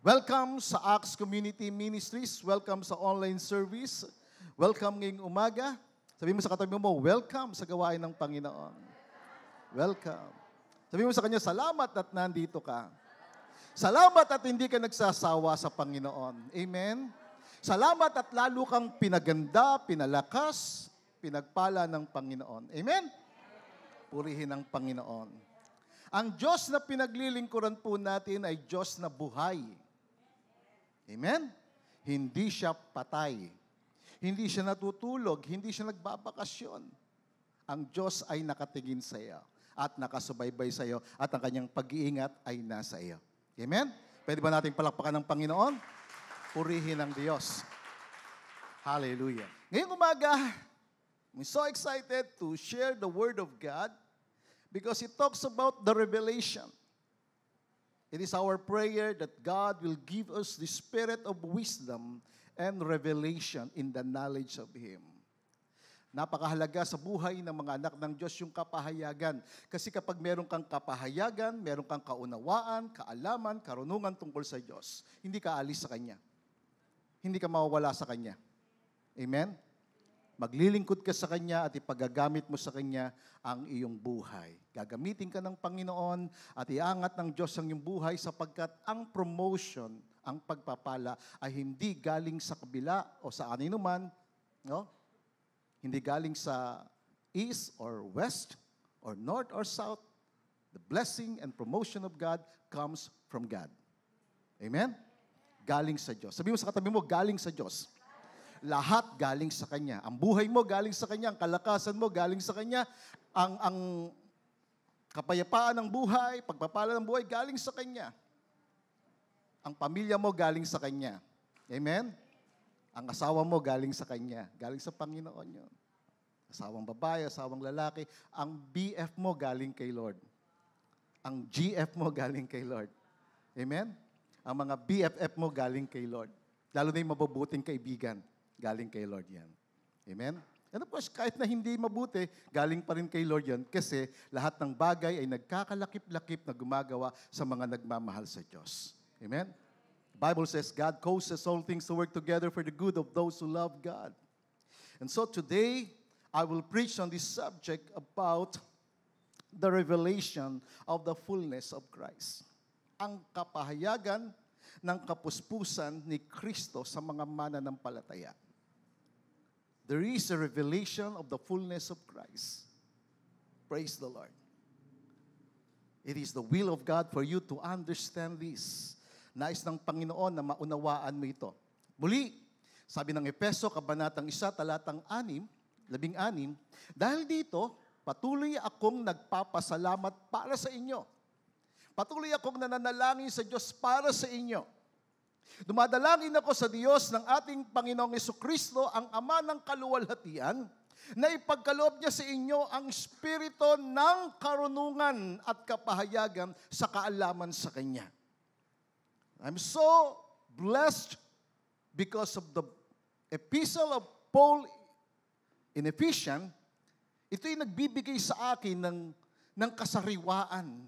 Welcome sa Acts Community Ministries. Welcome sa online service. Welcome ngayong umaga. Sabi mo sa katabi mo, welcome sa gawain ng Panginoon. Welcome. Sabi mo sa kanya, salamat at nandito ka. Salamat at hindi ka nagsasawa sa Panginoon. Amen? Salamat at lalo kang pinaganda, pinalakas, pinagpala ng Panginoon. Amen? Purihin ang Panginoon. Ang Diyos na pinaglilingkuran po natin ay Diyos na buhay. Amen? Hindi siya patay. Hindi siya natutulog. Hindi siya nagbabakasyon. Ang Diyos ay nakatingin sa iyo at nakasubaybay sa iyo at ang kanyang pag-iingat ay nasa iyo. Amen? Pwede ba nating palakpakan ng Panginoon? Purihin ang Diyos. Hallelujah. Ngayong umaga, I'm so excited to share the Word of God because it talks about the revelation. It is our prayer that God will give us the spirit of wisdom and revelation in the knowledge of Him. Napakahalaga sa buhay ng mga anak ng Diyos yung kapahayagan. Kasi kapag meron kang kapahayagan, meron kang kaunawaan, kaalaman, karunungan tungkol sa Diyos, hindi ka alis sa Kanya. Hindi ka mawawala sa Kanya. Amen? Maglilingkod ka sa Kanya at ipagagamit mo sa Kanya ang iyong buhay. Gagamitin ka ng Panginoon at iangat ng Diyos ang iyong buhay sapagkat ang promotion, ang pagpapala ay hindi galing sa kabila o sa kanino man, no? Hindi galing sa east or west or north or south. The blessing and promotion of God comes from God. Amen? Galing sa Diyos. Sabi mo sa katabi mo, galing sa Diyos. Lahat galing sa Kanya. Ang buhay mo galing sa Kanya, ang kalakasan mo galing sa Kanya, ang kapayapaan ng buhay, pagpapala ng buhay galing sa Kanya. Ang pamilya mo galing sa Kanya. Amen? Ang asawa mo galing sa Kanya. Galing sa Panginoon yun. Asawang babae, asawang lalaki. Ang BF mo galing kay Lord. Ang GF mo galing kay Lord. Amen? Ang mga BFF mo galing kay Lord. Lalo na yung mabubuting kaibigan. Galing kay Lord yan. Amen? And of course, kahit na hindi mabuti, galing pa rin kay Lord yan kasi lahat ng bagay ay nagkakalakip-lakip na gumagawa sa mga nagmamahal sa Diyos. Amen? The Bible says, God causes all things to work together for the good of those who love God. And so today, I will preach on this subject about the revelation of the fullness of Christ. Ang kapahayagan ng kapuspusan ni Kristo sa mga mananampalataya. There is a revelation of the fullness of Christ. Praise the Lord. It is the will of God for you to understand this. Nais ng Panginoon na maunawaan mo ito. Muli, sabi ng Efeso, Kabanatang 1, talatang 16, dahil dito, patuloy akong nagpapasalamat para sa inyo. Patuloy akong nananalangin sa Diyos para sa inyo. Dumadalangin ako sa Diyos ng ating Panginoong Jesucristo, ang Ama ng kaluwalhatian, na ipagkaloob niya sa inyo ang espiritu ng karunungan at kapahayagan sa kaalaman sa Kanya. I'm so blessed because of the epistle of Paul in Ephesians. Ito'y nagbibigay sa akin ng kasariwaan,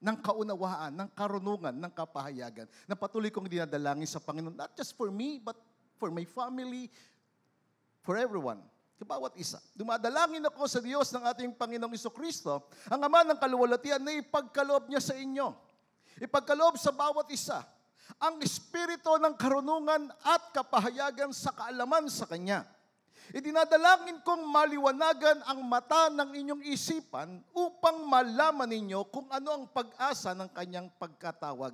ng kaunawaan, ng karunungan, ng kapahayagan, na patuloy kong dinadalangin sa Panginoon, not just for me, but for my family, for everyone. Bawat isa. Dumadalangin ako sa Diyos ng ating Panginoong Jesucristo, ang Ama ng kaluwalhatian, na ipagkaloob niya sa inyo. Ipagkaloob sa bawat isa ang espiritu ng karunungan at kapahayagan sa kaalaman sa Kanya. Idinadalangin kong maliwanagan ang mata ng inyong isipan upang malaman ninyo kung ano ang pag-asa ng Kanyang pagkatawag.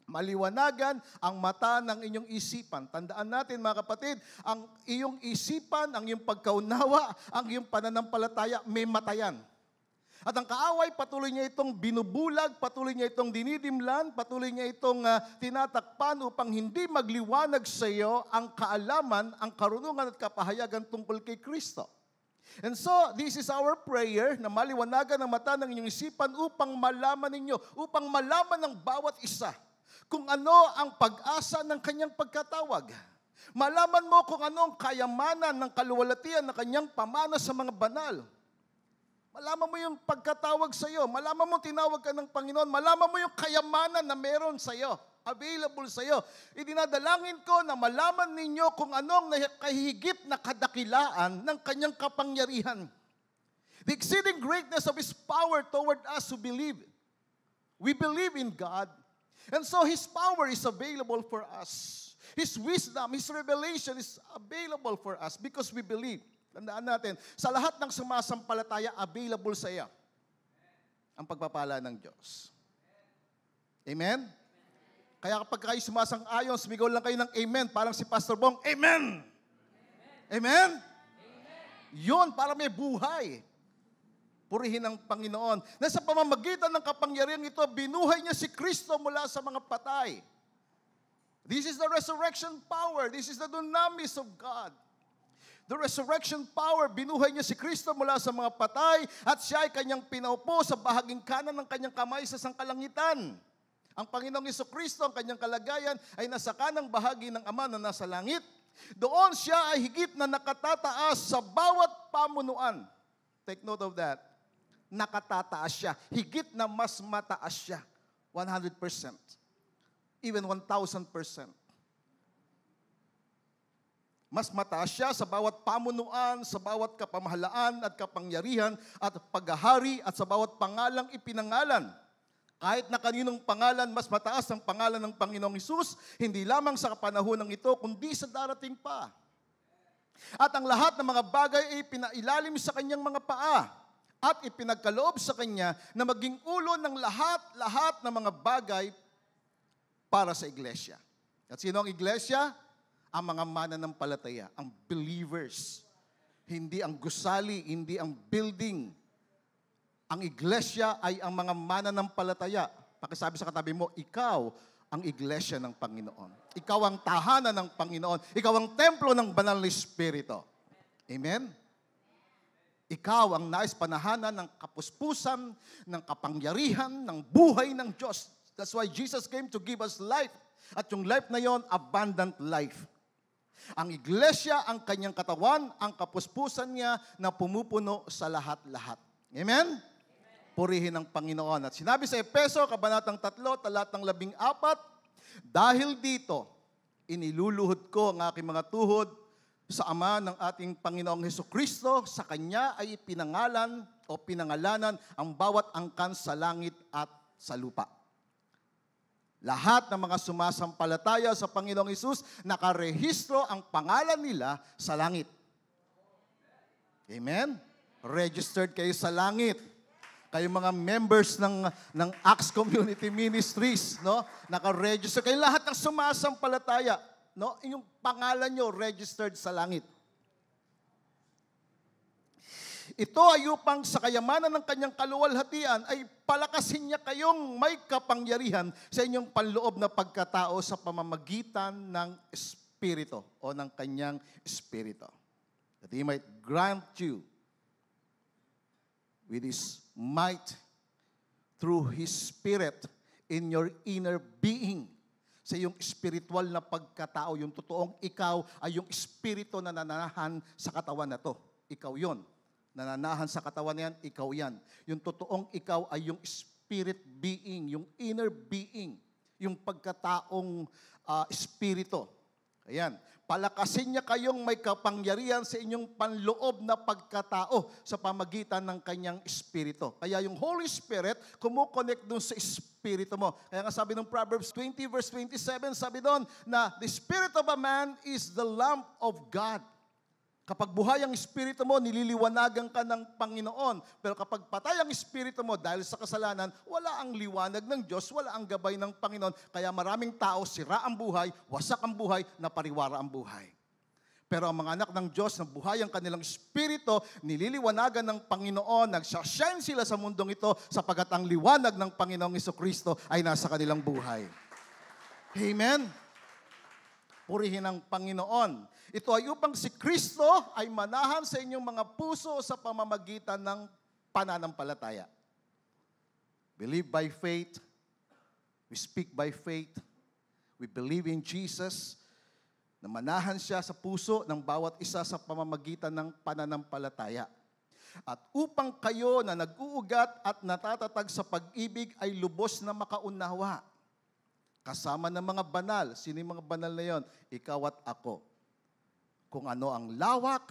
Maliwanagan ang mata ng inyong isipan. Tandaan natin mga kapatid, ang iyong isipan, ang iyong pagkaunawa, ang iyong pananampalataya, may mata yan. At ang kaaway, patuloy niya itong binubulag, patuloy niya itong dinidimlan, patuloy niya itong tinatakpan upang hindi magliwanag sa iyo ang kaalaman, ang karunungan at kapahayagan tungkol kay Kristo. And so, this is our prayer na maliwanagan ang mata ng inyong isipan upang malaman ninyo, upang malaman ng bawat isa kung ano ang pag-asa ng kanyang pagkatawag. Malaman mo kung ano ang kayamanan ng kaluwalhatian na kanyang pamana sa mga banal. Malaman mo yung pagkatawag sa iyo. Malaman mo tinawag ka ng Panginoon. Malaman mo yung kayamanan na meron sa iyo. available sa iyo. Idinadalangin ko na malaman ninyo kung anong kahigit na kadakilaan ng kanyang kapangyarihan. The exceeding greatness of His power toward us who believe. We believe in God. And so His power is available for us. His wisdom, His revelation is available for us because we believe. Tandaan natin, sa lahat ng sumasampalataya, available sa iyo ang pagpapala ng Diyos. Amen? Kaya kapag kayo sumasang-ayon, sumigaw lang kayo ng amen, parang si Pastor Bong, amen! Amen? Yun, para may buhay. Purihin ng Panginoon. Na sa pamamagitan ng kapangyarihan ito, binuhay niya si Kristo mula sa mga patay. This is the resurrection power. This is the dunamis of God. The resurrection power, binuhay niya si Kristo mula sa mga patay at siya ay kanyang pinaupo sa bahaging kanan ng kanyang kamay sa sangkalangitan. Ang Panginoong Jesucristo, ang kanyang kalagayan ay nasa kanang bahagi ng Ama na nasa langit. Doon siya ay higit na nakatataas sa bawat pamunuan. Take note of that. Nakatataas siya. Higit na mas mataas siya. 100%. Even 1,000%. Mas mataas siya sa bawat pamunuan, sa bawat kapamahalaan at kapangyarihan at paghahari at sa bawat pangalang ipinangalan. Kahit na kaninong pangalan, mas mataas ang pangalan ng Panginoong Hesus, hindi lamang sa kapanahon ito, kundi sa darating pa. At ang lahat ng mga bagay ay pinailalim sa kanyang mga paa at ipinagkaloob sa kanya na maging ulo ng lahat ng mga bagay para sa iglesia. At sino ang iglesia? Ang mga mananampalataya, ang believers. Hindi ang gusali, hindi ang building. Ang iglesia ay ang mga mananampalataya. Pakisabi sa katabi mo, ikaw ang iglesia ng Panginoon. Ikaw ang tahanan ng Panginoon. Ikaw ang templo ng Banal na Espiritu. Amen? Ikaw ang nais panahanan ng kapuspusan, ng kapangyarihan, ng buhay ng Diyos. That's why Jesus came to give us life. At yung life na yon, abundant life. Ang iglesia, ang kanyang katawan, ang kapuspusan niya na pumupuno sa lahat-lahat. Amen? Purihin ng Panginoon. At sinabi sa Efeso, Kabanatang 3, talatang 14, dahil dito, iniluluhod ko ang aking mga tuhod sa Ama ng ating Panginoong Hesukristo, sa Kanya ay pinangalan o pinangalanan ang bawat angkan sa langit at sa lupa. Lahat ng mga sumasampalataya sa Panginoong Hesus, nakarehistro ang pangalan nila sa langit. Amen? Registered kayo sa langit. Kayo mga members ng Acts Community Ministries, no? Naka-register kayo lahat ng sumasampalataya, no? Yung pangalan nyo registered sa langit. Ito ay upang sa kayamanan ng kanyang kaluwalhatian ay palakasin niya kayong may kapangyarihan sa inyong panloob na pagkatao sa pamamagitan ng Espiritu o ng kanyang Espiritu. That He might grant you with His might through His Spirit in your inner being. Sa iyong spiritual na pagkatao, yung totoong ikaw ay yung Espiritu na nananahan sa katawan na to. Ikaw yon. Nananahan sa katawan na yan, ikaw yan. Yung totoong ikaw ay yung spirit being, yung inner being, yung pagkataong espiritu. Ayan. Palakasin niya kayong may kapangyarihan sa inyong panloob na pagkatao sa pamagitan ng kanyang espiritu. Kaya yung Holy Spirit, kumukonect dun sa espiritu mo. Kaya nga sabi ng Proverbs 20 verse 27, sabi doon na the spirit of a man is the lamp of God. Kapag buhay ang espiritu mo, nililiwanagan ka ng Panginoon. Pero kapag patay ang espiritu mo dahil sa kasalanan, wala ang liwanag ng Diyos, wala ang gabay ng Panginoon. Kaya maraming tao, sira ang buhay, wasak ang buhay, napariwara ang buhay. Pero ang mga anak ng Diyos na buhay ang kanilang espiritu, nililiwanagan ng Panginoon, nagsashine sila sa mundong ito sapagat ang liwanag ng Panginoong Jesucristo ay nasa kanilang buhay. Amen? Purihin ang Panginoon. Ito ay upang si Kristo ay manahan sa inyong mga puso sa pamamagitan ng pananampalataya. Believe by faith. We speak by faith. We believe in Jesus. Na manahan siya sa puso ng bawat isa sa pamamagitan ng pananampalataya. At upang kayo na nag-uugat at natatatag sa pag-ibig ay lubos na makaunawa. kasama ng mga banal. Sino yung mga banal na yon? Ikaw at ako. Kung ano ang lawak,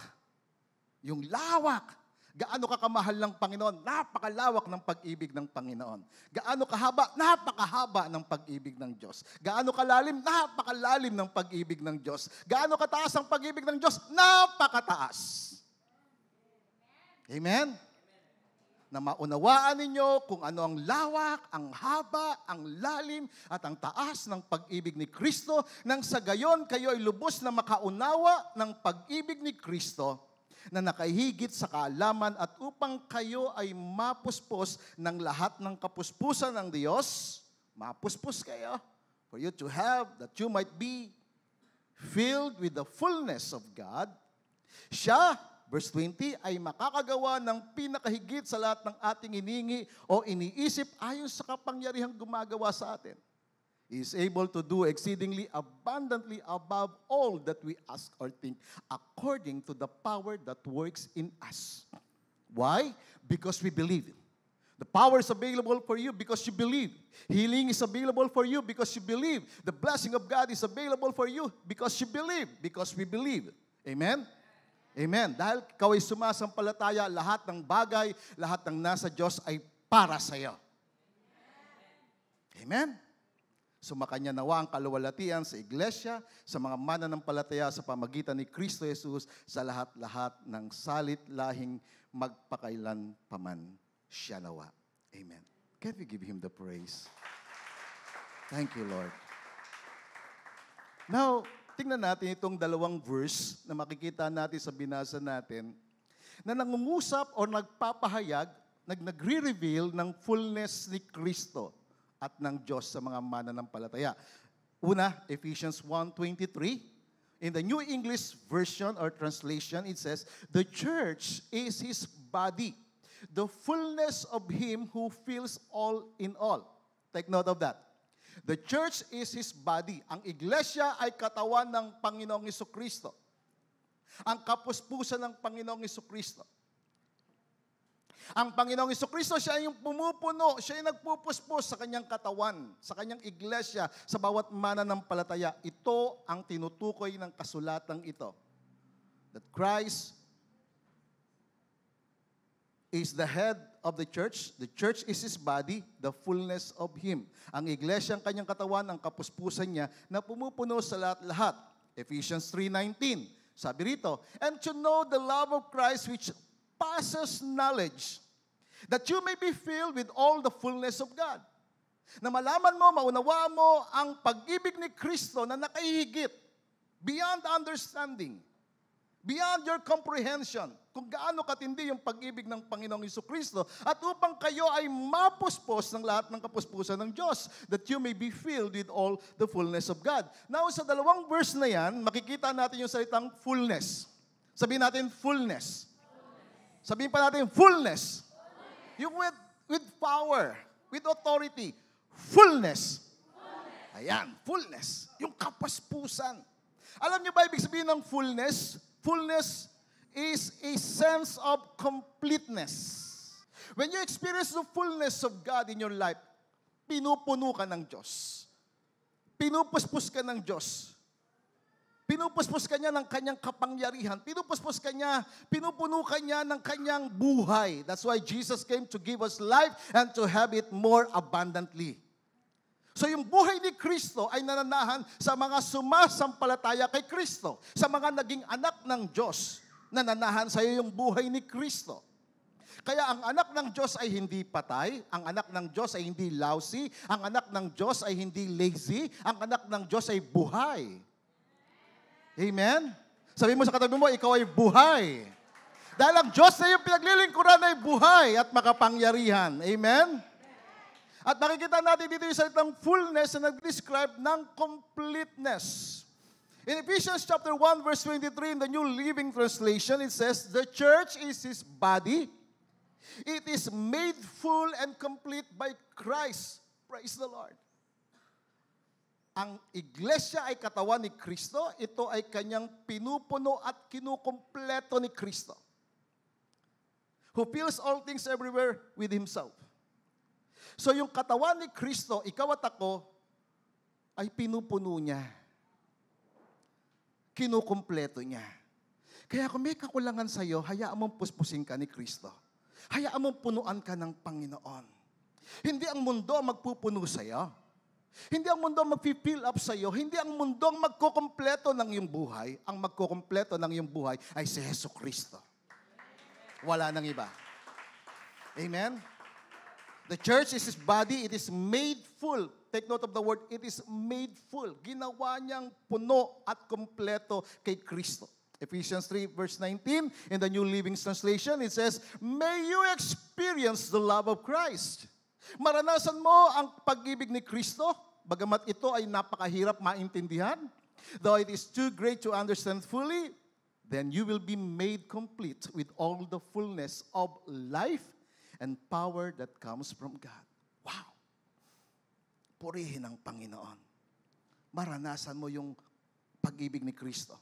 yung lawak. Gaano ka kamahal ng Panginoon? Napakalawak ng pag-ibig ng Panginoon. Gaano kahaba? Napakahaba ng pag-ibig ng Diyos. Gaano kalalim? Napakalalim ng pag-ibig ng Diyos. Gaano kataas ang pag-ibig ng Diyos? Napakataas. Amen? Na maunawaan ninyo kung ano ang lawak, ang haba, ang lalim, at ang taas ng pag-ibig ni Kristo, nang sa gayon kayo ay lubos na makaunawa ng pag-ibig ni Kristo, na nakahigit sa kaalaman, at upang kayo ay mapuspos ng lahat ng kapuspusan ng Diyos, mapuspos kayo, for you to have, that you might be filled with the fullness of God. Siya, verse 20, ay makakagawa ng pinakahigit sa lahat ng ating hiningi o iniisip ayon sa kapangyarihang gumagawa sa atin. He is able to do exceedingly abundantly above all that we ask or think, according to the power that works in us. Why? Because we believe. The power is available for you because you believe. Healing is available for you because you believe. The blessing of God is available for you because you believe. Because we believe. Amen? Amen. Dahil ikaw ay sumasampalataya, lahat ng bagay, lahat ng nasa Diyos ay para sa iyo. Amen? Sumakanya nawa ang kaluwalhatian sa iglesia, sa mga mananampalataya sa pamagitan ni Kristo Jesus, sa lahat-lahat ng salit lahing magpakailan paman siya nawa. Amen. Can we give Him the praise? Thank you, Lord. Now, tingnan natin itong dalawang verse na makikita natin sa binasa natin na nangungusap o nagpapahayag, nagre-reveal ng fullness ni Kristo at ng Diyos sa mga mananampalataya. Una, Ephesians 1:23. In the New English Version or translation, it says, the church is His body, the fullness of Him who fills all in all. Take note of that. The church is His body. Ang iglesia ay katawan ng Panginoong Jesucristo. Ang kapuspusan ng Panginoong Jesucristo. Ang Panginoong Jesucristo, siya yung pumupuno, siya yung nagpupuspos sa kanyang katawan, sa kanyang iglesia, sa bawat mananampalataya. Ito ang tinutukoy ng kasulatang ito. That Christ is the head of the church is His body, the fullness of Him. Ang iglesia ang kanyang katawan, ang kapuspusan niya, na pumupuno sa lahat-lahat. Ephesians 3:19, sabi rito, and to know the love of Christ which passes knowledge, that you may be filled with all the fullness of God. Na malaman mo, maunawaan mo ang pag-ibig ni Kristo na nakahigit, beyond understanding, beyond your comprehension, kung gaano katindi yung pag-ibig ng Panginoong Jesucristo, at upang kayo ay mapuspos ng lahat ng kapuspusan ng Diyos, that you may be filled with all the fullness of God. Now, sa dalawang verse na yan, makikita natin yung salitang fullness. Sabihin natin, fullness. Sabihin pa natin, fullness. Yung with power, with authority. Fullness. Ayan, fullness. Yung kapaspusan. Alam niyo ba ibig sabihin ng fullness? Fullness is a sense of completeness. When you experience the fullness of God in your life, pinupuno ka ng Diyos. Pinupuspos ka ng Diyos. Pinupuspos ka niya ng kanyang kapangyarihan. Pinupuspos ka niya, pinupuno ka niya ng kanyang buhay. That's why Jesus came to give us life and to have it more abundantly. So yung buhay ni Kristo ay nananahan sa mga sumasampalataya kay Kristo. Sa mga naging anak ng Diyos, nananahan sa iyo yung buhay ni Kristo. Kaya ang anak ng Diyos ay hindi patay, ang anak ng Diyos ay hindi lousy, ang anak ng Diyos ay hindi lazy, ang anak ng Diyos ay buhay. Amen? Sabi mo sa katabi mo, ikaw ay buhay. Dahil ang Diyos na yung pinaglilingkuran ay buhay at makapangyarihan. Amen? At makikita natin dito yung salitang fullness na nag-describe ng completeness. In Ephesians chapter 1, verse 23, in the New Living Translation, it says, the church is His body. It is made full and complete by Christ. Praise the Lord. Ang iglesia ay katawan ni Kristo, ito ay kanyang pinupuno at kinukumpleto ni Kristo, who fills all things everywhere with Himself. So yung katawan ni Kristo, ikaw at ako, ay pinupuno niya. Kinukumpleto niya. Kaya kung may kakulangan sa iyo, hayaan mong puspusin ka ni Kristo. Hayaan mong punuan ka ng Panginoon. Hindi ang mundo ang magpupuno sa iyo. Hindi ang mundo ang mag-fill up sa iyo. Hindi ang mundo ang magkukumpleto ng iyong buhay. Ang magkukumpleto ng iyong buhay ay si Jesu Kristo. Wala nang iba. Amen? The church is His body. It is made full. Take note of the word, it is made full. Ginawa niyang puno at kumpleto kay Kristo. Ephesians 3 verse 19, in the New Living Translation, it says, may you experience the love of Christ. Maranasan mo ang pag-ibig ni Kristo, bagamat ito ay napakahirap maintindihan. Though it is too great to understand fully, then you will be made complete with all the fullness of life and power that comes from God. Wow! Purihin ang Panginoon. Maranasan mo yung pag-ibig ni Kristo.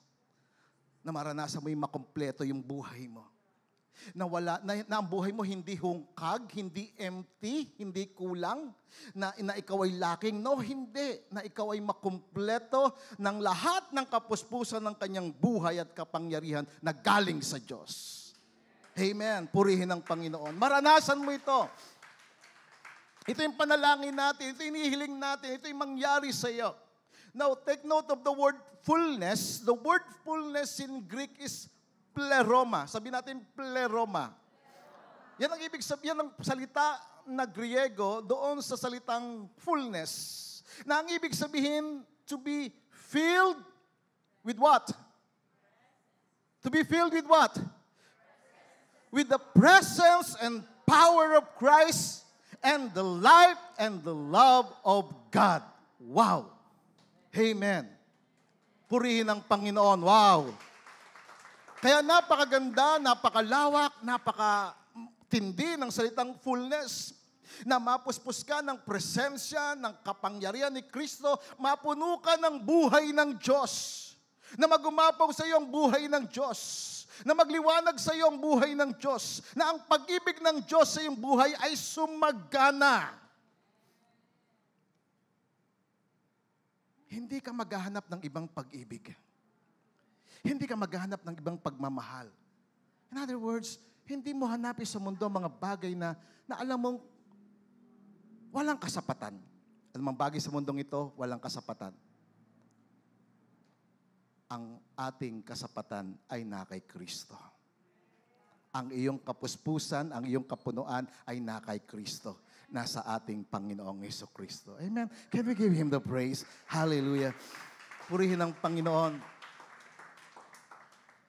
Na maranasan mo yung makumpleto yung buhay mo. Na ang buhay mo hindi hungkag, hindi empty, hindi kulang, na ikaw ay lacking. No, hindi. Na ikaw ay makumpleto ng lahat ng kapuspusan ng kanyang buhay at kapangyarihan na galing sa Diyos. Amen. Purihin ang Panginoon. Maranasan mo ito. Ito yung panalangin natin, ito yung inihiling natin, ito yung mangyari sa iyo. Now, take note of the word fullness. The word fullness in Greek is pleroma. Sabi natin pleroma. Yan ang ibig sabihin ng salita na Griego doon sa salitang fullness. Na ang ibig sabihin, to be filled with what? To be filled with what? With the presence and power of Christ and the life and the love of God. Wow! Amen. Purihin ang Panginoon. Wow! Kaya napakaganda, napakalawak, napakatindi ng salitang fullness. Na mapuspos ka ng presensya, ng kapangyarihan ni Kristo, mapuno ka ng buhay ng Diyos. Na magumapaw sa iyo ang buhay ng Diyos. Na magliwanag sa iyo ang buhay ng Diyos. Na ang pag-ibig ng Diyos sa iyong buhay ay sumagana. Hindi ka maghahanap ng ibang pag-ibig. Hindi ka maghahanap ng ibang pagmamahal. In other words, hindi mo hanapin sa mundo mga bagay na alam mong walang kasapatan. Alam mong bagay sa mundong ito, walang kasapatan. Ang ating kasapatan ay na kay Kristo. Ang iyong kapuspusan, ang iyong kapunuan ay na kay Kristo. Nasa ating Panginoong Jesucristo. Amen. Can we give Him the praise? Hallelujah. Purihin ang Panginoon.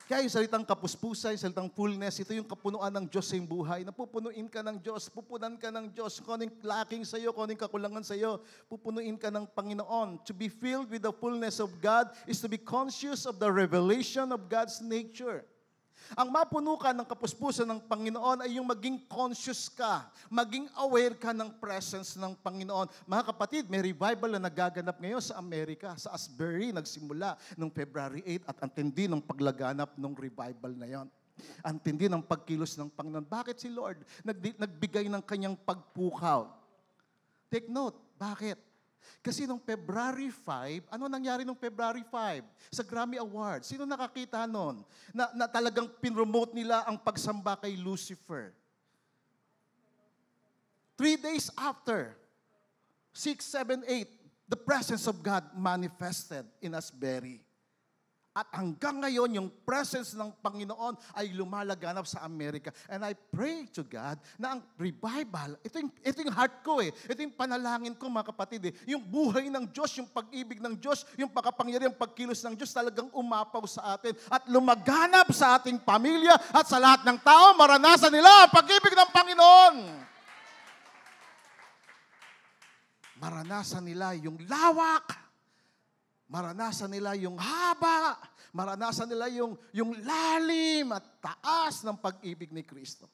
Kaya yung salitang kapuspusan, yung salitang fullness, ito yung kapunuan ng Diyos sa iyong buhay. Napupunuin ka ng Diyos, pupunan ka ng Diyos. Kung anong lacking sa iyo, kung anong kakulangan sa iyo, pupunuin ka ng Panginoon. To be filled with the fullness of God is to be conscious of the revelation of God's nature. Ang mapuno ka ng kapuspusan ng Panginoon ay yung maging conscious ka, maging aware ka ng presence ng Panginoon. Mga kapatid, may revival na nagaganap ngayon sa Amerika, sa Asbury, nagsimula noong February 8 at ang tindi ng paglaganap ng revival na yon. Ang tindi ng pagkilos ng Panginoon. Bakit si Lord nagbigay ng kanyang pagpukaw? Take note, bakit? Kasi nung February 5, ano nangyari nung February 5? Sa Grammy Awards, sino nakakita nun? Na talagang pinromote nila ang pagsamba kay Lucifer. 3 days after, 6, 7, 8, the presence of God manifested in Asbury. At hanggang ngayon, yung presence ng Panginoon ay lumalaganap sa Amerika. And I pray to God na ang revival, ito yung heart ko ito yung panalangin ko mga kapatid Yung buhay ng Diyos, yung pag-ibig ng Diyos, yung pagkapangyarihan, pagkilos ng Diyos talagang umapaw sa atin at lumaganap sa ating pamilya at sa lahat ng tao, maranasan nila ang pag-ibig ng Panginoon. Maranasan nila yung lawak, maranasan nila yung haba, maranasan nila yung lalim at taas ng pag-ibig ni Kristo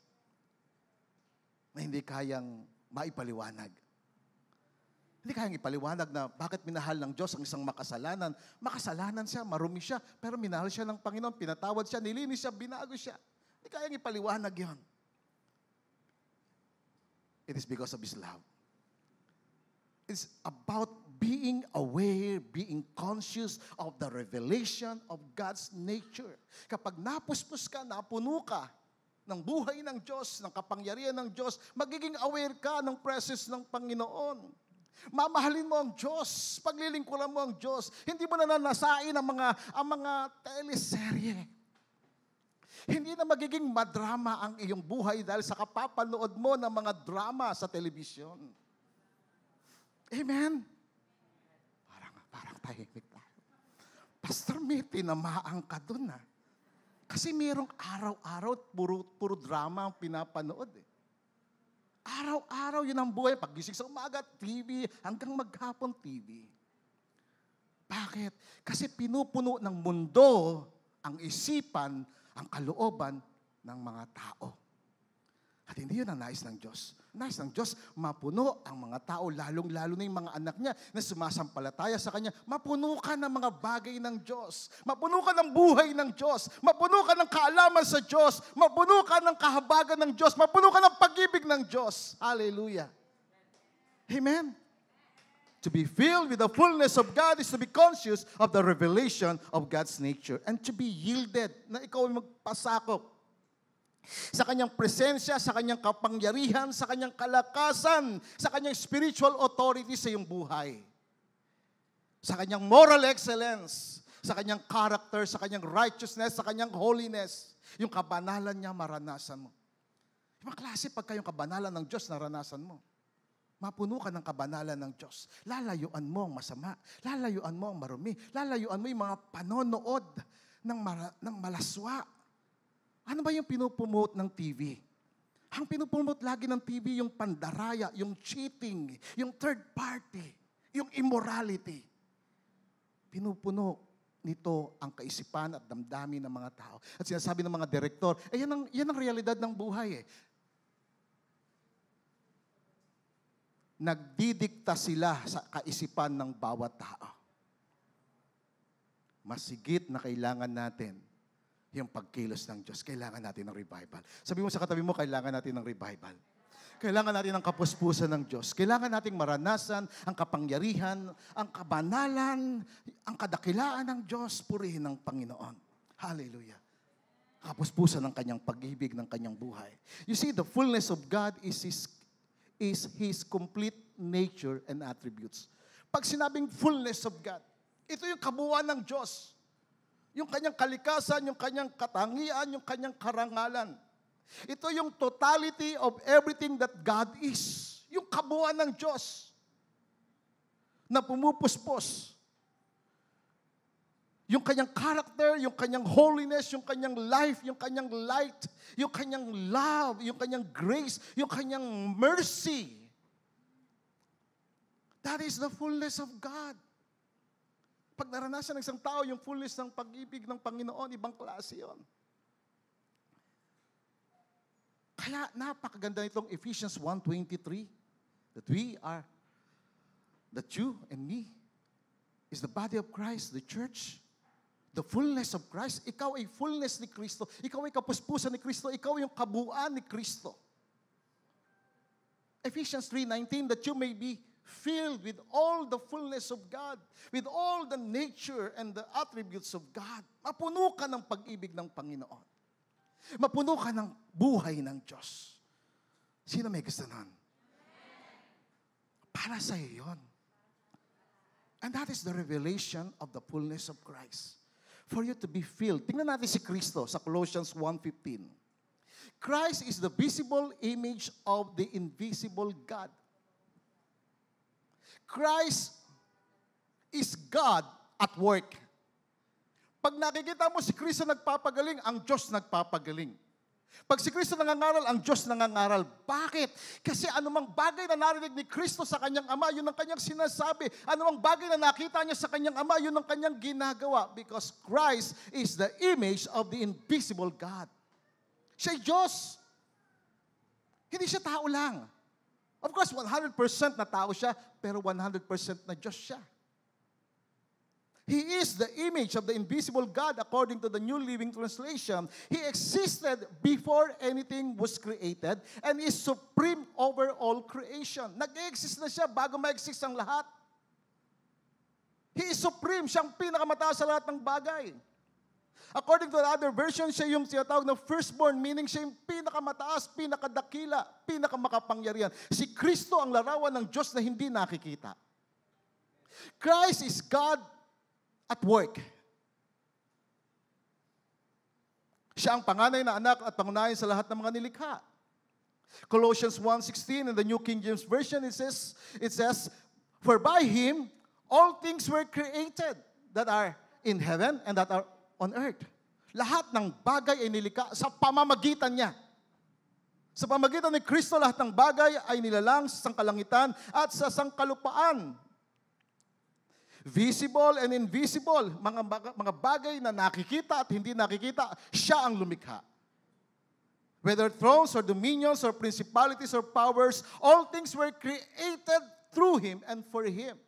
na hindi kayang maipaliwanag. Hindi kayang ipaliwanag na bakit minahal ng Diyos ang isang makasalanan. Makasalanan siya, marumi siya, pero minahal siya ng Panginoon, pinatawad siya, nilinis siya, binago siya. Hindi kayang ipaliwanag yon. It is because of His love. It's about being being aware, being conscious of the revelation of God's nature. Kapag napuspos ka, napuno ka ng buhay ng Diyos, ng kapangyarihan ng Diyos, magiging aware ka ng presence ng Panginoon. Mamahalin mo ang Diyos, paglilingkuran mo ang Diyos. Hindi mo na nanasain ang mga teleserye. Hindi na magiging madrama ang iyong buhay dahil sa kapapanood mo ng mga drama sa telebisyon. Amen? Parang tahimik tayo. Pastor, may tinamaan ka dun ah. Kasi mayroong araw-araw, puro drama ang pinapanood eh. Araw-araw yun ang buhay. Paggising sa umaga, TV, hanggang maghapon TV. Bakit? Kasi pinupuno ng mundo ang isipan, ang kalooban ng mga tao. At hindi yun ang nais ng Diyos. Nais ng Diyos, mapuno ang mga tao, lalong-lalo na yung mga anak niya na sumasampalataya sa Kanya. Mapuno ka ng mga bagay ng Diyos. Mapuno ka ng buhay ng Diyos. Mapuno ka ng kaalaman sa Diyos. Mapuno ka ng kahabagan ng Diyos. Mapuno ka ng pag-ibig ng Diyos. Hallelujah. Amen. To be filled with the fullness of God is to be conscious of the revelation of God's nature and to be yielded, na ikaw ay magpasakop sa Kanyang presensya, sa Kanyang kapangyarihan, sa Kanyang kalakasan, sa Kanyang spiritual authority sa iyong buhay. Sa Kanyang moral excellence, sa Kanyang character, sa Kanyang righteousness, sa Kanyang holiness. Yung kabanalan niya, maranasan mo. Yung klase pagka yung kabanalan ng Diyos, naranasan mo. Mapuno ka ng kabanalan ng Diyos. Lalayuan mo ang masama. Lalayuan mo ang marumi. Lalayuan mo yung mga panonood ng malaswa. Ano ba yung pinupromote ng TV? Ang pinupromote lagi ng TV yung pandaraya, yung cheating, yung third party, yung immorality. Pinupuno nito ang kaisipan at damdamin ng mga tao. At sinasabi ng mga direktor, yan ang realidad ng buhay eh. Nagdidikta sila sa kaisipan ng bawat tao. Masigit na kailangan natin yung pagkilos ng Diyos. Kailangan natin ng revival. Sabi mo sa katabi mo, kailangan natin ng revival. Kailangan natin ng kapuspusan ng Diyos. Kailangan nating maranasan ang kapangyarihan, ang kabanalan, ang kadakilaan ng Diyos. Purihin ng Panginoon. Hallelujah. Kapuspusan ng Kanyang pag-ibig, ng Kanyang buhay. You see, the fullness of God is His complete nature and attributes. Pag sinabing fullness of God, ito yung kabuuan ng Diyos. Yung Kanyang kalikasan, yung Kanyang katangian, yung Kanyang karangalan. Ito yung totality of everything that God is. Yung kabuuan ng Diyos na pumupuspos. Yung Kanyang character, yung Kanyang holiness, yung Kanyang life, yung Kanyang light, yung Kanyang love, yung Kanyang grace, yung Kanyang mercy. That is the fullness of God. Pag naranasan ng isang tao yung fullness ng pag-ibig ng Panginoon, ibang klase yun. Kaya napakaganda nitong Ephesians 1:23 that you and me is the body of Christ, the church, the fullness of Christ. Ikaw ay fullness ni Kristo. Ikaw ay kapuspusan ni Kristo. Ikaw ay yung kabuuan ni Kristo. Ephesians 3:19, that you may be filled with all the fullness of God, with all the nature and the attributes of God. Mapuno ka ng pag-ibig ng Panginoon. Mapuno ka ng buhay ng Diyos. Sino may gusto nun? Para sa iyo yun. And that is the revelation of the fullness of Christ. For you to be filled. Tingnan natin si Kristo sa Colossians 1:15. Christ is the visible image of the invisible God. Christ is God at work. Pag nakikita mo si Kristo nagpapagaling, ang Diyos nagpapagaling. Pag si Kristo nangangaral, ang Diyos nangangaral. Bakit? Kasi anumang bagay na narinig ni Kristo sa kanyang Ama, yun ang kanyang sinasabi. Anumang bagay na nakita niya sa kanyang Ama, yun ang kanyang ginagawa. Because Christ is the image of the invisible God. Siya'y Diyos. Hindi siya tao lang. Of course, 100% na tao siya, pero 100% na Diyos siya. He is the image of the invisible God according to the New Living Translation. He existed before anything was created and is supreme over all creation. Nag-exist na siya bago ma-exist ang lahat. He is supreme. Siya ang pinakamataas sa lahat ng bagay. According to the other version, siya yung tinatawag na firstborn, meaning siya yung pinakamataas, pinakadakila, pinakamakapangyarihan. Si Kristo ang larawan ng Diyos na hindi nakikita. Christ is God at work. Siya ang panganay na anak at pangunahin sa lahat ng mga nilikha. Colossians 1:16 in the New King James Version, it says, "For by Him all things were created that are in heaven and that are on earth." Lahat ng bagay ay nilikha sa pamamagitan niya. Sa pamamagitan ni Kristo, lahat ng bagay ay nilalang sa sangkalangitan at sa sangkalupaan. Visible and invisible, mga bagay na nakikita at hindi nakikita, siya ang lumikha. Whether thrones or dominions or principalities or powers, all things were created through Him and for Him.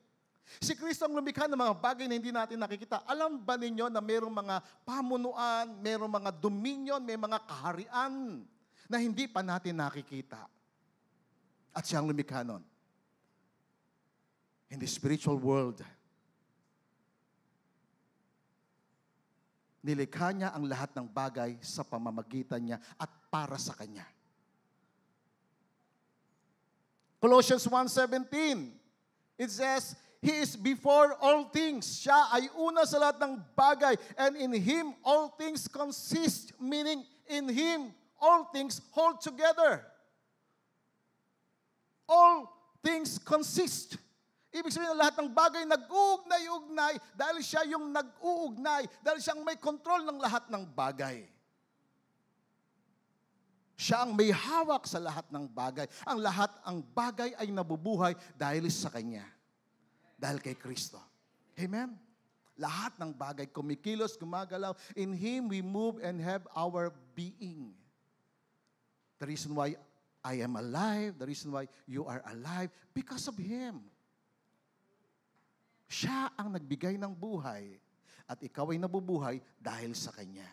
Si Kristo ang lumikha ng mga bagay na hindi natin nakikita. Alam ba ninyo na mayroong mga pamunuan, mayroong mga dominion, may mga kaharian na hindi pa natin nakikita? At siya ang lumikha nun. In the spiritual world, nilikha niya ang lahat ng bagay sa pamamagitan niya at para sa Kanya. Colossians 1:17, it says, He is before all things. Siya ay una sa lahat ng bagay. And in Him, all things consist. Meaning, in Him, all things hold together. All things consist. Ibig sabihin na lahat ng bagay nag-uugnay-ugnay dahil siya yung nag-uugnay, dahil siyang may kontrol ng lahat ng bagay. Siya ang may hawak sa lahat ng bagay. Ang bagay ay nabubuhay dahil sa Kanya. Dahil kay Kristo. Amen? Lahat ng bagay kumikilos, gumagalaw. In Him we move and have our being. The reason why I am alive, the reason why you are alive, because of Him. Siya ang nagbigay ng buhay at ikaw ay nabubuhay dahil sa Kanya.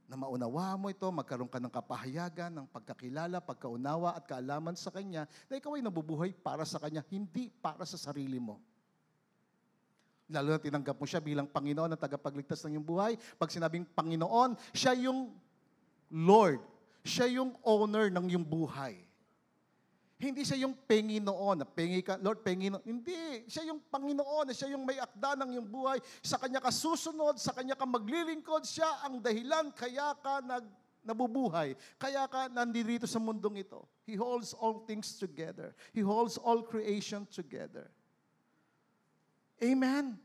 Na maunawa mo ito, magkaroon ka ng kapahayagan, ng pagkakilala, pagkaunawa at kaalaman sa Kanya, na ikaw ay nabubuhay para sa Kanya, hindi para sa sarili mo. Lalo na tinanggap mo siya bilang Panginoon na tagapagligtas ng iyong buhay. Pag sinabing Panginoon, siya yung Lord. Siya yung owner ng iyong buhay. Hindi siya yung Panginoon, na pengi ka, Lord, Panginoon. Hindi. Siya yung Panginoon, siya yung may akda ng iyong buhay. Sa Kanya ka susunod, sa Kanya ka maglilingkod. Siya ang dahilan kaya ka nabubuhay. Kaya ka nandito sa mundong ito. He holds all things together. He holds all creation together. Amen?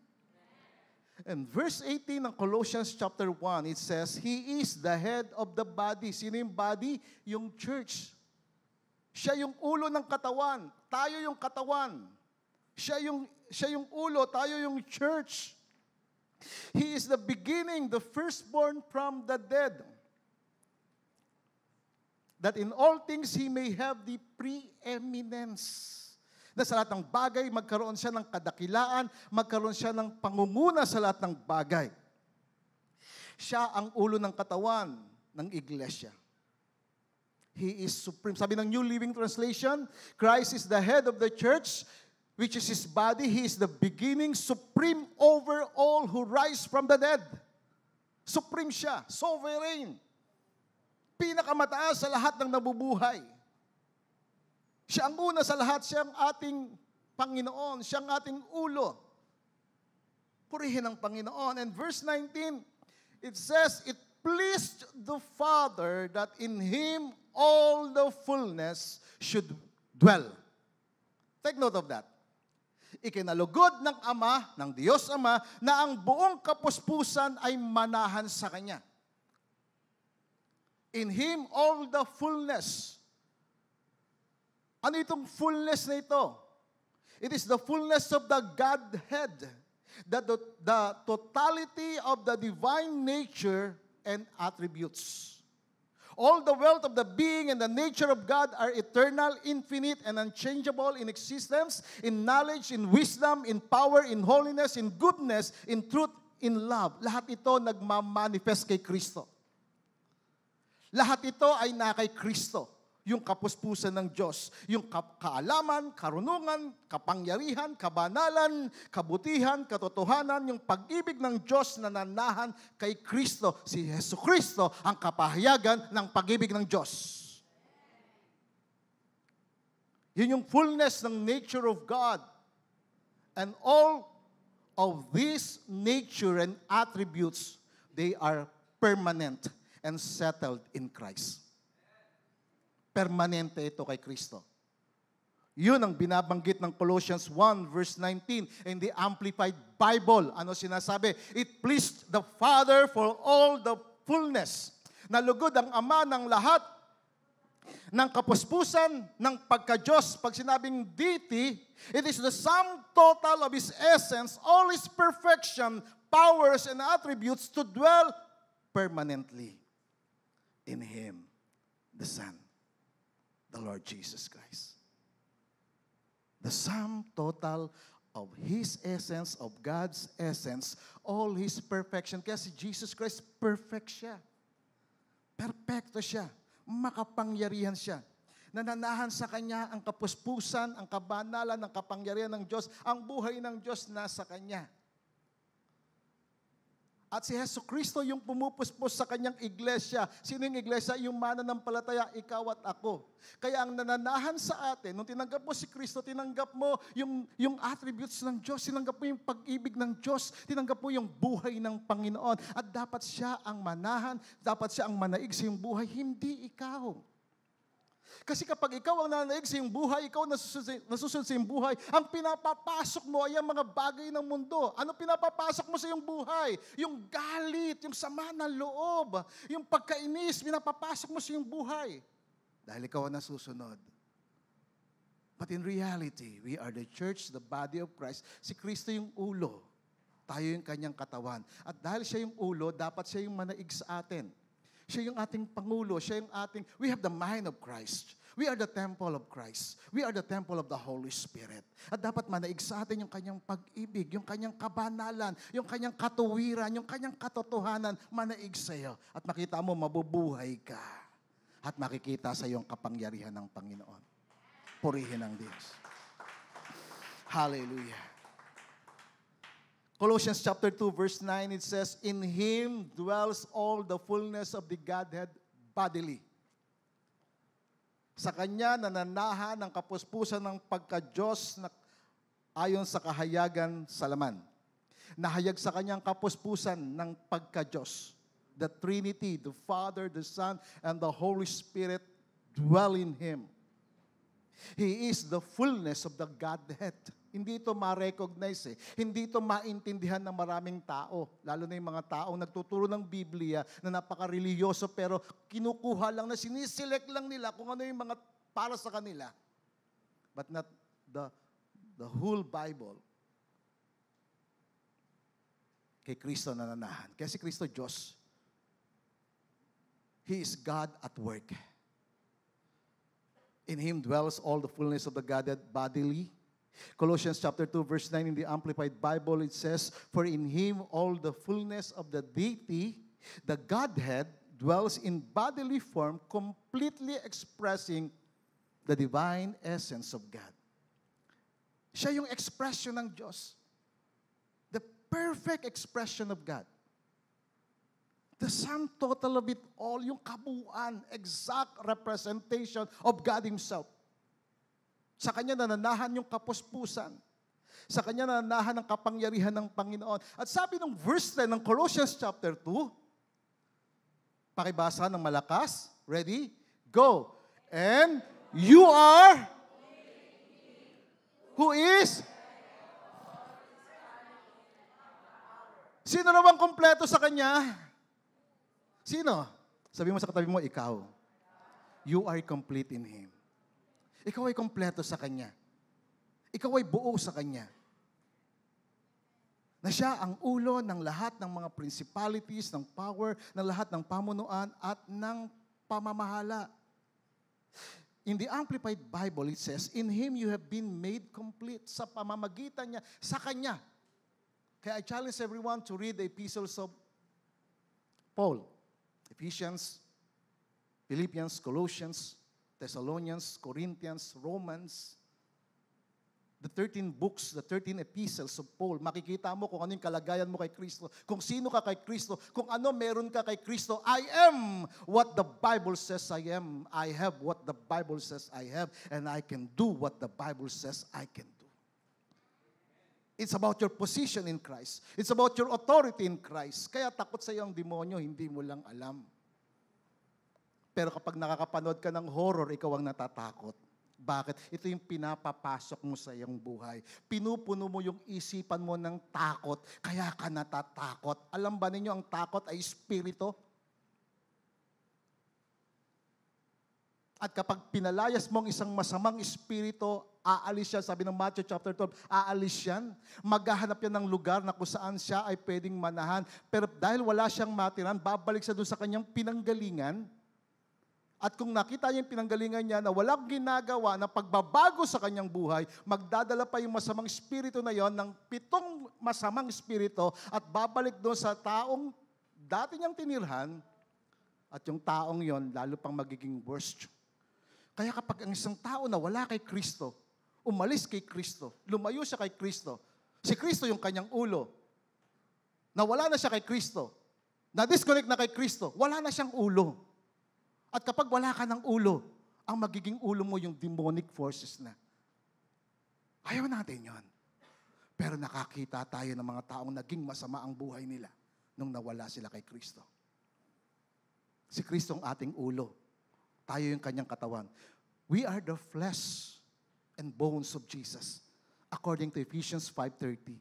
And verse 18 ng Colossians chapter 1, it says, He is the head of the body. Sino yung body? Yung church. Siya yung ulo ng katawan. Tayo yung katawan. Siya yung ulo, tayo yung church. He is the beginning, the firstborn from the dead. That in all things He may have the preeminence. Na sa lahat ng bagay, magkaroon siya ng kadakilaan, magkaroon siya ng pangunguna sa lahat ng bagay. Siya ang ulo ng katawan ng iglesia. He is supreme. Sabi ng New Living Translation, Christ is the head of the church, which is His body. He is the beginning, supreme over all who rise from the dead. Supreme siya, sovereign. Pinakamataas sa lahat ng nabubuhay. Siya ang una sa lahat, siya ang ating Panginoon, siya ang ating ulo. Purihin ang Panginoon. And verse 19, it says, It pleased the Father that in Him all the fullness should dwell. Take note of that. Ikinalugod ng Ama, ng Diyos Ama, na ang buong kapuspusan ay manahan sa Kanya. In Him all the fullness. Ano itong fullness na ito? It is the fullness of the Godhead. The totality of the divine nature and attributes. All the wealth of the being and the nature of God are eternal, infinite, and unchangeable in existence, in knowledge, in wisdom, in power, in holiness, in goodness, in truth, in love. Lahat ito nagmamanifest kay Kristo. Lahat ito ay na kay Kristo. yung kapuspusan ng Diyos, yung kaalaman, karunungan, kapangyarihan, kabanalan, kabutihan, katotohanan, yung pag-ibig ng Diyos na nanahan kay Kristo. Si Yesu Kristo ang kapahayagan ng pag-ibig ng Diyos. Yun yung fullness ng nature of God. And all of these nature and attributes, they are permanent and settled in Christ. Permanente ito kay Kristo. Yun ang binabanggit ng Colossians 1 verse 19 in the Amplified Bible. Ano sinasabi? It pleased the Father for all the fullness. Nalugod ang Ama ng lahat ng kapuspusan ng pagka-Diyos. Pag sinabing deity, it is the sum total of His essence, all His perfection, powers, and attributes to dwell permanently in Him, the Son, the Lord Jesus Christ. The sum total of His essence, of God's essence, all His perfection. Kaya si Jesus Christ, perfect siya. Perfecto siya. Makapangyarihan siya. Nananahan sa Kanya ang kapuspusan, ang kabanalan, ang kapangyarihan ng Diyos. Ang buhay ng Diyos nasa Kanya. At si Yesu Kristo yung pumupuspos sa Kanyang iglesia. Sino yung iglesia? Yung mananampalataya, ikaw at ako. Kaya ang nananahan sa atin, nung tinanggap mo si Kristo, tinanggap mo yung attributes ng Diyos, tinanggap mo yung pag-ibig ng Diyos, tinanggap mo yung buhay ng Panginoon. At dapat siya ang manahan, dapat siya ang manaig sa iyong buhay, hindi ikaw. Kasi kapag ikaw ang nanaig sa iyong buhay, ikaw nasusunod sa iyong buhay, ang pinapapasok mo ay ang mga bagay ng mundo. Ano pinapapasok mo sa iyong buhay? Yung galit, yung sama ng loob, yung pagkainis, pinapapasok mo sa iyong buhay. Dahil ikaw ang nasusunod. But in reality, we are the church, the body of Christ. Si Kristo yung ulo. Tayo yung kanyang katawan. At dahil siya yung ulo, dapat siya yung manaig sa atin. Siya yung ating Pangulo. Siya yung we have the mind of Christ. We are the temple of Christ. We are the temple of the Holy Spirit. At dapat manaig sa atin yung kanyang pag-ibig, yung kanyang kabanalan, yung kanyang katuwiran, yung kanyang katotohanan, manaig sa iyo. At makita mo, mabubuhay ka. At makikita sa iyo ang kapangyarihan ng Panginoon. Purihin ang Diyos. Hallelujah. Colossians chapter 2 verse 9, it says, in Him dwells all the fullness of the Godhead bodily. Sa Kanya nananahan ang kapuspusan ng pagka-Diyos na ayon sa kahayagan sa laman. Nahayag sa Kanyang kapuspusan ng pagka-Diyos. The Trinity, the Father, the Son, and the Holy Spirit dwell in Him. He is the fullness of the Godhead. Hindi ito ma-recognize Hindi ito maintindihan ng maraming tao. Lalo na yung mga taong nagtuturo ng Biblia na napaka-religyoso pero kinukuha lang na siniselect lang nila kung ano yung mga para sa kanila. But not the whole Bible. Kay Kristo nananahan. Kaya si Kristo Diyos. He is God at work. In Him dwells all the fullness of the Godhead bodily. Colossians chapter 2 verse 9 in the Amplified Bible, it says, for in Him all the fullness of the deity, the Godhead, dwells in bodily form, completely expressing the divine essence of God. Siya yung expression ng Diyos. The perfect expression of God. The sum total of it all, yung kabuuan, exact representation of God Himself. Sa Kanya nananahan yung kapuspusan. Sa Kanya nananahan ang kapangyarihan ng Panginoon. At sabi ng verse 10 ng Colossians chapter 2, pakibasa ng malakas. Ready? Go. And you are who is? Sino naman kompleto sa Kanya? Sino? Sabi mo sa katabi mo, ikaw. You are complete in Him. Ikaw ay kompleto sa Kanya. Ikaw ay buo sa Kanya. Na siya ang ulo ng lahat ng mga principalities, ng power, ng lahat ng pamunuan at ng pamamahala. In the Amplified Bible, it says, in Him you have been made complete. Sa pamamagitan niya, sa Kanya. Kaya I challenge everyone to read the epistles of Paul. Ephesians, Philippians, Colossians, Thessalonians, Corinthians, Romans, the 13 books, the 13 epistles of Paul, makikita mo kung ano yung kalagayan mo kay Kristo, kung sino ka kay Kristo, kung ano meron ka kay Kristo. I am what the Bible says I am. I have what the Bible says I have, and I can do what the Bible says I can do. It's about your position in Christ. It's about your authority in Christ. Kaya takot sa iyo ang demonyo, hindi mo lang alam. Pero kapag nakakapanood ka ng horror, ikaw ang natatakot. Bakit? Ito yung pinapapasok mo sa iyong buhay. Pinupuno mo yung isipan mo ng takot, kaya ka natatakot. Alam ba ninyo, ang takot ay espiritu? At kapag pinalayas mo ang isang masamang espiritu, aalis siya, sabi ng Matthew chapter 12, aalis yan. Maghahanap yan ng lugar na kung saan siya ay pwedeng manahan. Pero dahil wala siyang matiran, babalik siya doon sa kanyang pinanggalingan. At kung nakita niya yung pinanggalingan niya na walang ginagawa na pagbabago sa kanyang buhay, magdadala pa yung masamang espiritu na yon ng 7 masamang espiritu at babalik doon sa taong dati niyang tinirhan at yung taong yon lalo pang magiging worst. Kaya kapag ang isang tao na wala kay Kristo, umalis kay Kristo, lumayo siya kay Kristo, si Kristo yung kanyang ulo, nawala na siya kay Kristo, na-disconnect na kay Kristo, wala na siyang ulo. At kapag wala ka ng ulo, ang magiging ulo mo yung demonic forces na. Ayaw natin yon. Pero nakakita tayo ng mga taong naging masama ang buhay nila nung nawala sila kay Kristo. Si Kristo ang ating ulo. Tayo yung kanyang katawan. We are the flesh and bones of Jesus. According to Ephesians 5:30.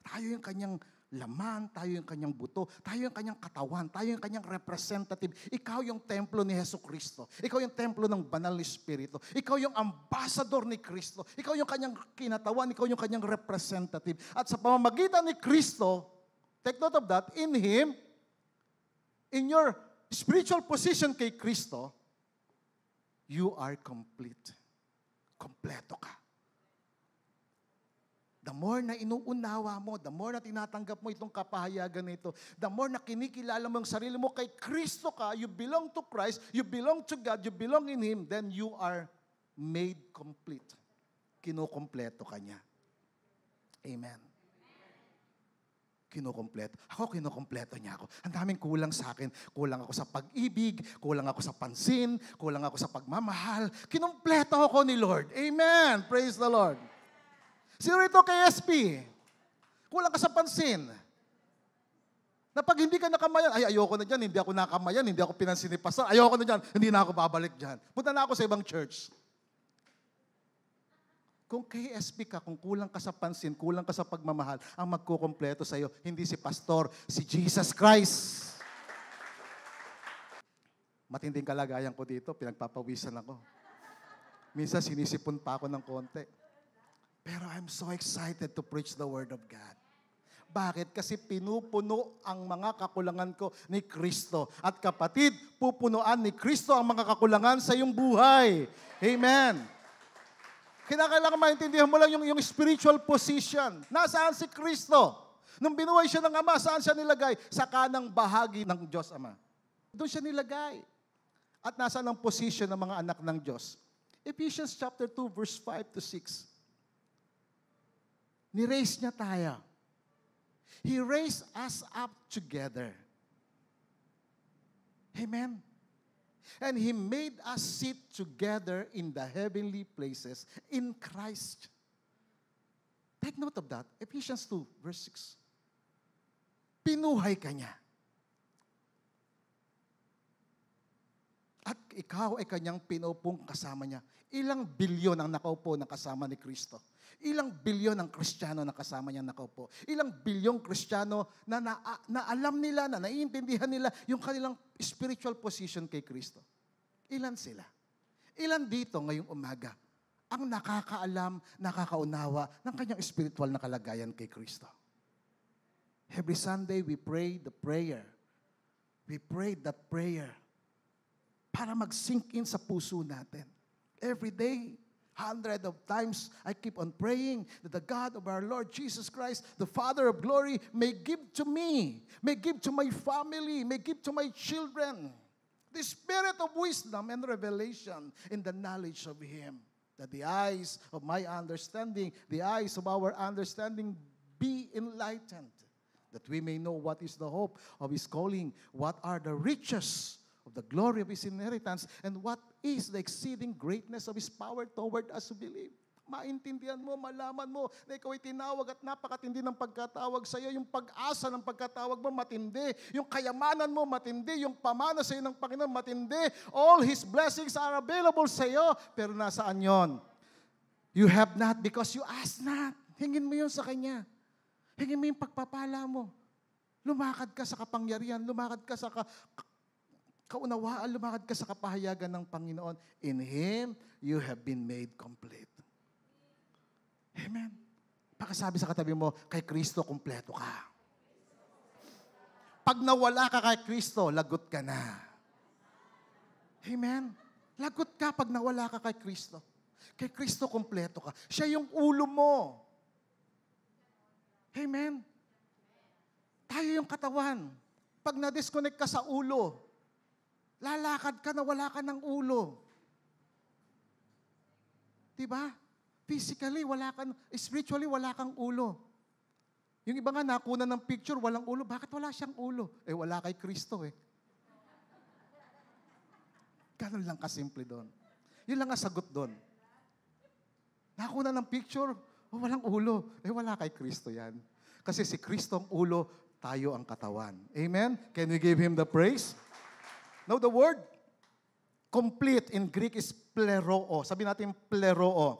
Tayo yung kanyang laman, tayo yung kanyang buto, tayo yung kanyang katawan, tayo yung kanyang representative. Ikaw yung templo ni Hesus Kristo. Ikaw yung templo ng banal na Espiritu. Ikaw yung ambassador ni Kristo. Ikaw yung kanyang kinatawan, ikaw yung kanyang representative. At sa pamamagitan ni Kristo, take note of that, in Him, in your spiritual position kay Kristo, you are complete. Kompleto ka. The more na inuunawa mo, the more na tinatanggap mo itong kapahayagan na ito, the more na kinikilala mo ang sarili mo kay Kristo ka, you belong to Christ, you belong to God, you belong in Him, then you are made complete. Kinukompleto ka niya. Amen. Kinukompleto. Ako, kinukompleto niya ako. Ang daming kulang sa akin. Kulang ako sa pag-ibig, kulang ako sa pansin, kulang ako sa pagmamahal. Kinumpleto ako ni Lord. Amen. Praise the Lord. Sino rito kay SP? Kulang ka sa pansin. Na pag hindi ka nakamayan, ay ayoko na dyan, hindi ako nakamayan, hindi ako pinansin ni Pastor, ayoko na dyan, hindi na ako babalik dyan. Punta na ako sa ibang church. Kung kay SP ka, kung kulang ka sa pansin, kulang ka sa pagmamahal, ang magkukompleto sa iyo, hindi si Pastor, si Jesus Christ. Matinding kalagayan ko dito, pinagpapawisan ako. Minsan sinisipon pa ako ng konti. Pero I'm so excited to preach the Word of God. Bakit? Kasi pinupuno ang mga kakulangan ko ni Kristo. At kapatid, pupunuan ni Kristo ang mga kakulangan sa iyong buhay. Amen. Kinakailangan maintindihan mo lang yung spiritual position. Nasaan si Kristo? Nung binuhay siya ng Ama, saan siya nilagay? Sa kanang bahagi ng Diyos Ama. Doon siya nilagay. At nasaan ang position ng mga anak ng Diyos? Ephesians chapter 2, verse 5 to 6. Ni-raise niya tayo. He raised us up together. Amen. And He made us sit together in the heavenly places in Christ. Take note of that. Ephesians 2, verse 6. Pinuhay ka niya. At ikaw ay kanyang pinupong kasama niya. Ilang bilyon ang nakaupo na kasama ni Kristo? Ilang bilyon ang Kristiyano na kasama niya nakaupo? Ilang bilyong Kristiyano na alam nila, na naiintindihan nila yung kanilang spiritual position kay Kristo? Ilan sila? Ilan dito ngayong umaga ang nakakaalam, nakakaunawa ng kanyang spiritual na kalagayan kay Kristo? Every Sunday we pray the prayer. We pray that prayer para mag-sink in sa puso natin. Every day, 100 of times, I keep on praying that the God of our Lord Jesus Christ, the Father of glory, may give to me, may give to my family, may give to my children The spirit of wisdom and revelation in the knowledge of Him. That the eyes of my understanding, the eyes of our understanding be enlightened. That we may know what is the hope of His calling, what are the riches of the glory of His inheritance, and what is the exceeding greatness of His power toward us who believe. Maintindihan mo, malaman mo na ikaw ay tinawag at napakatindi ng pagkatawag sa iyo. Yung pag-asa ng pagkatawag mo matindi. Yung kayamanan mo matindi. Yung pamana sa iyo ng Panginoon matindi. All His blessings are available sa iyo. Pero nasaan yon? You have not because you ask not. Hingin mo yun sa Kanya. Hingin mo yung pagpapala mo. Lumakad ka sa kapangyarihan. Lumakad ka sa kaunawaan. Lumakad ka sa kapahayagan ng Panginoon. In Him, you have been made complete. Amen. Pakasabi sa katabi mo, kay Kristo, kumpleto ka. Pag nawala ka kay Kristo, lagot ka na. Amen. Lagot ka pag nawala ka kay Kristo. Kay Kristo, kumpleto ka. Siya yung ulo mo. Amen. Tayo yung katawan. Pag na-disconnect ka sa ulo, lalakad ka na wala ka ng ulo. Diba? Physically, wala kang, spiritually, wala kang ulo. Yung iba nga nakuna ng picture, walang ulo. Bakit wala siyang ulo? Eh, wala kay Kristo eh. Ganun lang kasimple doon. Yun lang ang sagot doon. Nakuna ng picture, oh, walang ulo. Eh, wala kay Kristo yan. Kasi si Kristo ang ulo, tayo ang katawan. Amen? Can we give Him the praise? Now, the word complete in Greek is pleroo. Sabi natin pleroo.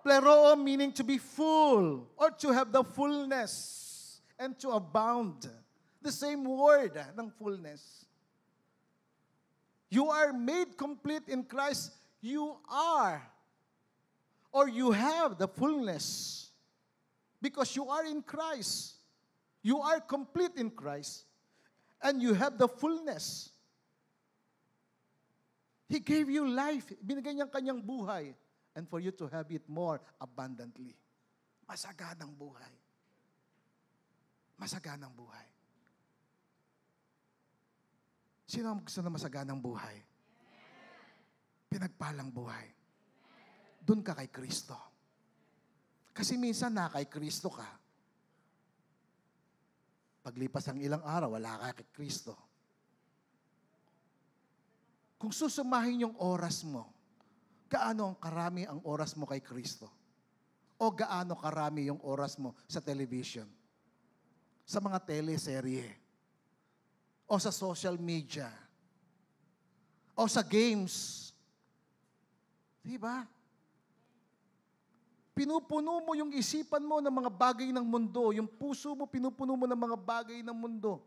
Pleroo meaning to be full or to have the fullness and to abound. The same word ng fullness. You are made complete in Christ. You are or you have the fullness because you are in Christ. You are complete in Christ and you have the fullness. He gave you life. Binigay niya kanyang buhay. And for you to have it more abundantly. Masaganang buhay. Masaganang buhay. Sino ang gusto na masaganang buhay? Pinagpalang buhay. Doon ka kay Kristo. Kasi minsan na kay Kristo ka. Paglipas ang ilang araw, wala ka kay Kristo. Kung susumahin yung oras mo, gaano karami ang oras mo kay Kristo? O gaano karami yung oras mo sa television? Sa mga teleserye? O sa social media? O sa games? Diba? Pinupuno mo yung isipan mo ng mga bagay ng mundo. Yung puso mo, pinupuno mo ng mga bagay ng mundo.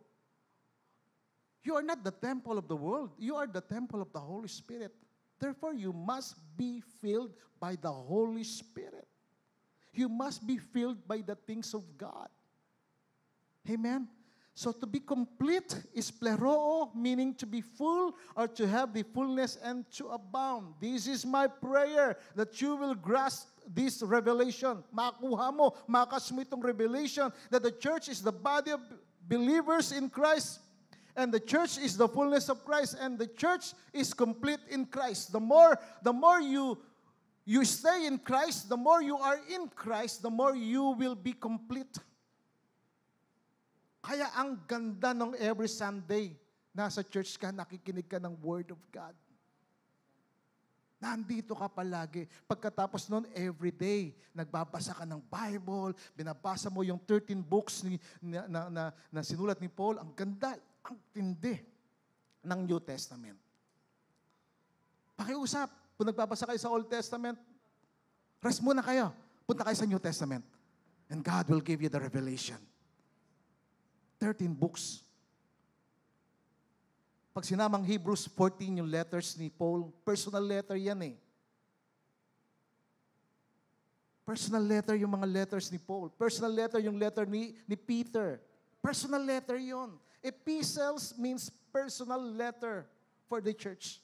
You are not the temple of the world. You are the temple of the Holy Spirit. Therefore, you must be filled by the Holy Spirit. You must be filled by the things of God. Amen? So to be complete is pleroo, meaning to be full or to have the fullness and to abound. This is my prayer that you will grasp this revelation. Makuha mo, makas mo itong revelation that the church is the body of believers in Christ. And the church is the fullness of Christ, and the church is complete in Christ. The more you stay in Christ, the more you are in Christ, the more you will be complete. Kaya ang ganda ng every Sunday, nasa church ka, nakikinig ka ng Word of God. Nandito ka palagi. Pagkatapos nun, every day, nagbabasa ka ng Bible, binabasa mo yung 13 books na sinulat ni Paul. Ang ganda. Ang tindi ng New Testament. Pakiusap, kung nagbabasa kayo sa Old Testament, rest muna kayo. Punta kayo sa New Testament. And God will give you the revelation. 13 books. Pag sinamang Hebrews 14, yung letters ni Paul, personal letter yan eh. Personal letter yung mga letters ni Paul. Personal letter yung letter ni Peter. Personal letter yon. Epistles means personal letter for the church.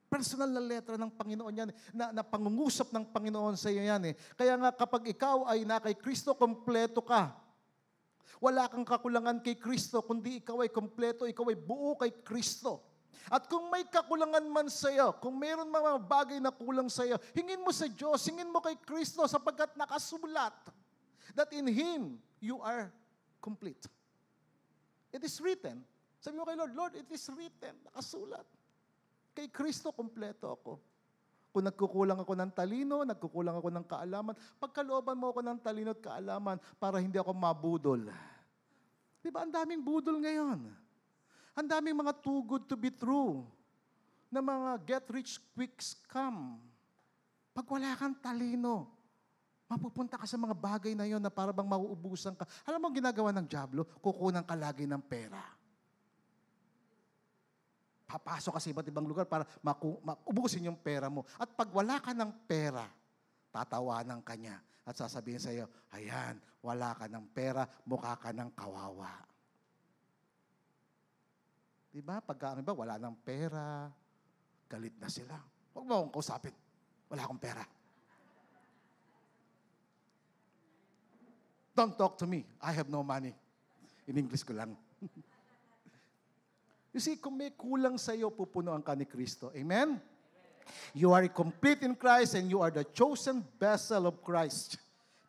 Personal na letra ng Panginoon yan. Na pangungusap ng Panginoon sa iyo yan eh. Kaya nga kapag ikaw ay na kay Kristo, kompleto ka. Wala kang kakulangan kay Kristo, kundi ikaw ay kompleto, ikaw ay buo kay Kristo. At kung may kakulangan man sa iyo, kung mayroon mga bagay na kulang sa iyo, hingin mo sa Diyos, hingin mo kay Kristo sapagkat nakasulat that in Him you are complete. It is written. Sabi mo kay Lord, Lord, it is written. Nakasulat. Kay Kristo, kompleto ako. Kung nagkukulang ako ng talino, nagkukulang ako ng kaalaman, pagkalooban mo ako ng talino at kaalaman para hindi ako mabudol. Di ba, ang daming budol ngayon. Ang daming mga too good to be true na mga get rich quick scam. Pag wala kang talino, mapupunta ka sa mga bagay na yon na para bang mauubusan ka. Alam mo ang ginagawa ng dyablo? Kukunan ka lagi ng pera. Papasok ka sa iba't ibang lugar para ubusin yung pera mo. At pag wala ka ng pera, tatawanan ka niya at sasabihin sa iyo, ayan, wala ka ng pera, mukha ka ng kawawa. Diba? Pagka wala ng pera, galit na sila. Huwag mo akong kausapin. Wala akong pera. Don't talk to me. I have no money. In English ko lang. You see, kung may kulang sa iyo, pupunuan ka ni Kristo. Amen? You are complete in Christ and you are the chosen vessel of Christ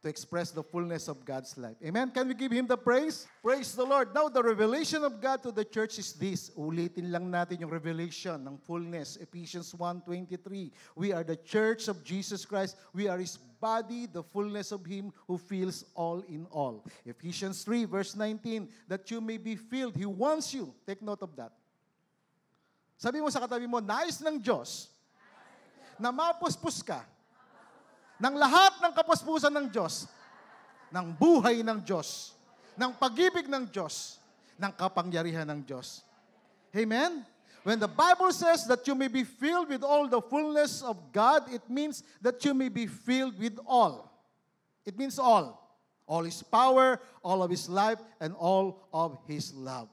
to express the fullness of God's life. Amen? Can we give Him the praise? Praise the Lord. Now, the revelation of God to the church is this. Ulitin lang natin yung revelation ng fullness. Ephesians 1:23. We are the church of Jesus Christ. We are His body, the fullness of Him who fills all in all. Ephesians 3, verse 19, that you may be filled. He wants you. Take note of that. Sabi mo sa katabi mo, nais ng Diyos na mapuspos ka ng lahat ng kapuspusan ng Diyos, ng buhay ng Diyos, ng pag-ibig ng Diyos, ng kapangyarihan ng Diyos. Amen? When the Bible says that you may be filled with all the fullness of God, it means that you may be filled with all. It means all. All His power, all of His life, and all of His love.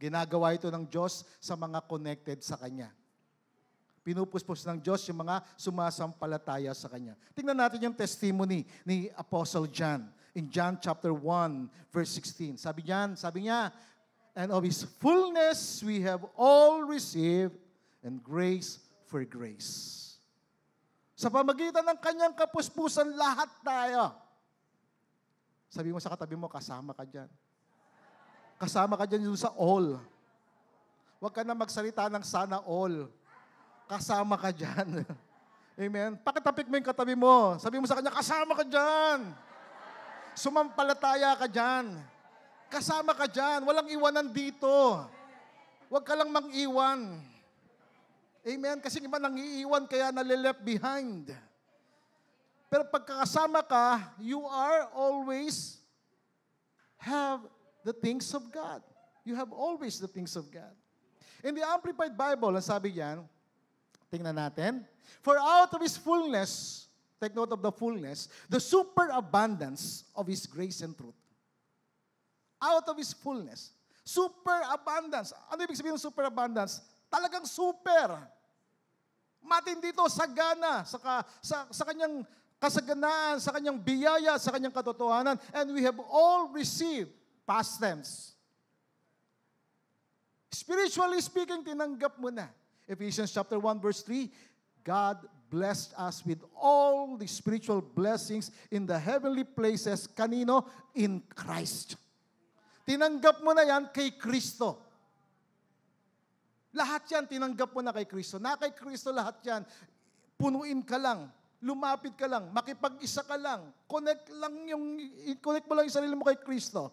Ginagawa ito ng Diyos sa mga connected sa Kanya. Pinupuspos ng Diyos yung mga sumasampalataya sa Kanya. Tingnan natin yung testimony ni Apostle John in John chapter 1, verse 16. Sabi niya, and of His fullness we have all received, and grace for grace. Sa pamagitan ng Kanyang kapuspusan, lahat tayo. Sabi mo sa katabi mo, kasama ka dyan. Kasama ka dyan sa all. Huwag ka na magsalita ng sana all. Kasama ka dyan. Amen? Pakitapik mo yung katabi mo. Sabi mo sa kanya, kasama ka dyan. Sumampalataya ka dyan. Kasama ka dyan. Walang iwanan dito. Huwag ka lang mang-iwan. Amen? Kasi iba nang iiwan kaya nalileft behind. Pero pagkakasama ka, you are always have the things of God. You have always the things of God. In the Amplified Bible, ang sabi yan, tingnan natin, for out of His fullness, take note of the fullness, the superabundance of His grace and truth. Out of His fullness. Superabundance. Ano ibig sabihin ng superabundance? Talagang super. Matindi ito, sagana, sa kanyang kasaganaan, sa kanyang biyaya, sa kanyang katotohanan, and we have all received, past tense. Spiritually speaking, tinanggap mo na. Ephesians chapter 1, verse 3, God blessed us with all the spiritual blessings in the heavenly places. Kanino? In Christ. Tinanggap mo na yan kay Kristo. Lahat yan, tinanggap mo na kay Kristo. Na kay Kristo lahat yan. Punuin ka lang. Lumapit ka lang. Makipag-isa ka lang. Connect mo lang yung sarili mo kay Kristo.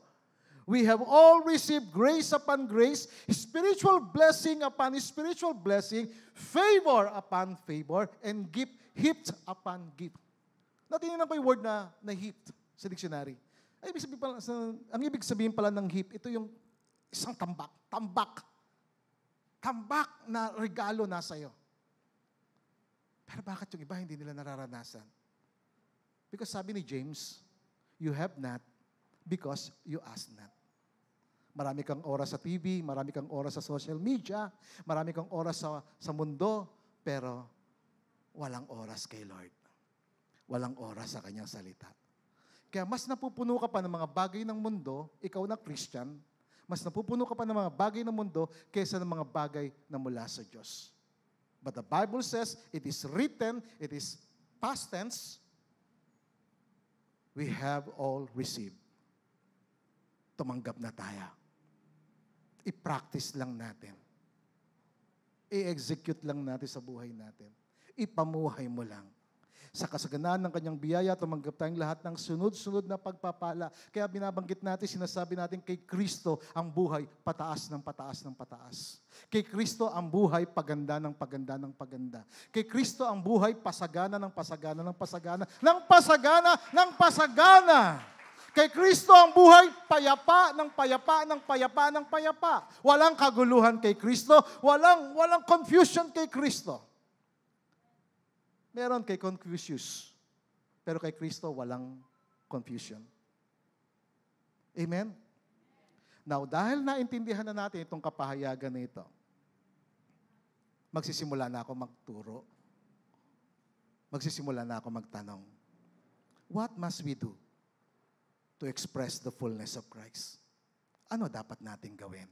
We have all received grace upon grace, spiritual blessing upon spiritual blessing, favor upon favor, and gift, heaped upon gift. Natingnan ko yung word na heaped sa dictionary. Ang ibig sabihin pala ng heap, ito yung isang tambak. Tambak na regalo nasa iyo. Pero bakit yung iba hindi nila nararanasan? Because sabi ni James, you have not because you ask not. Marami kang oras sa TV, marami kang oras sa social media, marami kang oras sa mundo, pero walang oras kay Lord. Walang oras sa Kanyang salita. Kaya mas napupuno ka pa ng mga bagay ng mundo, ikaw na Christian, Mas napupuno ka pa ng mga bagay ng mundo kaysa ng mga bagay na mula sa Diyos. But the Bible says, it is written, it is past tense, we have all received. Tumanggap na tayo. I-practice lang natin. I-execute lang natin sa buhay natin. Ipamuhay mo lang. Sa kasaganaan ng kanyang biyaya, tumanggap tayong lahat ng sunod-sunod na pagpapala. Kaya binabanggit natin, sinasabi natin kay Kristo ang buhay pataas ng pataas ng pataas. Kay Kristo ang buhay paganda ng paganda ng paganda. Kay Kristo ang buhay pasagana ng pasagana ng pasagana ng pasagana ng pasagana. Kay Kristo ang buhay payapa ng payapa ng payapa ng payapa. Walang kaguluhan kay Kristo, walang confusion kay Kristo. Meron kay Confucius, pero kay Kristo walang confusion. Amen? Now, dahil naintindihan na natin itong kapahayagan na ito, magsisimula na ako magturo. Magsisimula na ako magtanong. What must we do to express the fullness of Christ? Ano dapat nating gawin?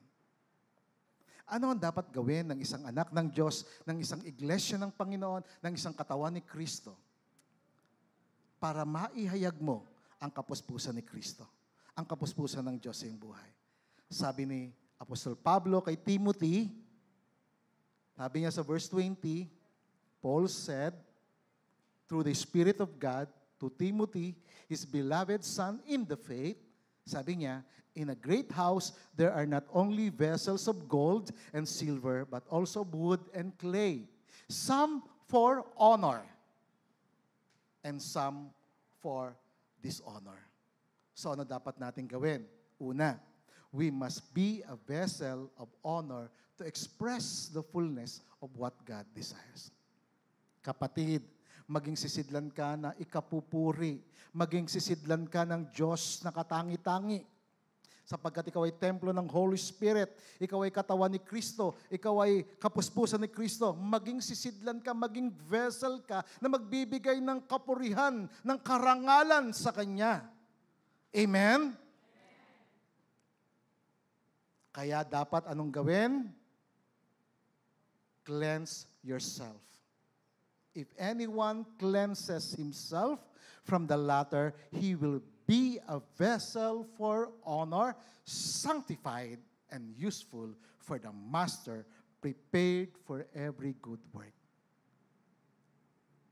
Ano ang dapat gawin ng isang anak ng Diyos, ng isang iglesia ng Panginoon, ng isang katawan ni Kristo para maihayag mo ang kapuspusan ni Kristo, ang kapuspusan ng Diyos sa iyong buhay? Sabi ni Apostol Pablo kay Timothy, sabi niya sa verse 20, Paul said, through the Spirit of God, to Timothy, his beloved son in the faith, sabi niya, in a great house, there are not only vessels of gold and silver, but also wood and clay, some for honor, and some for dishonor. So ano dapat natin gawin? Una, we must be a vessel of honor to express the fullness of what God desires. Kapatid, maging sisidlan ka na ikapupuri, maging sisidlan ka ng Diyos na katangi-tangi, sapagkat ikaw ay templo ng Holy Spirit, ikaw ay katawan ni Kristo, ikaw ay kapuspusan ni Kristo, maging sisidlan ka, maging vessel ka na magbibigay ng kapurihan, ng karangalan sa Kanya. Amen? Kaya dapat anong gawin? Cleanse yourself. If anyone cleanses himself from the latter, he will be a vessel for honor, sanctified and useful for the master, prepared for every good work.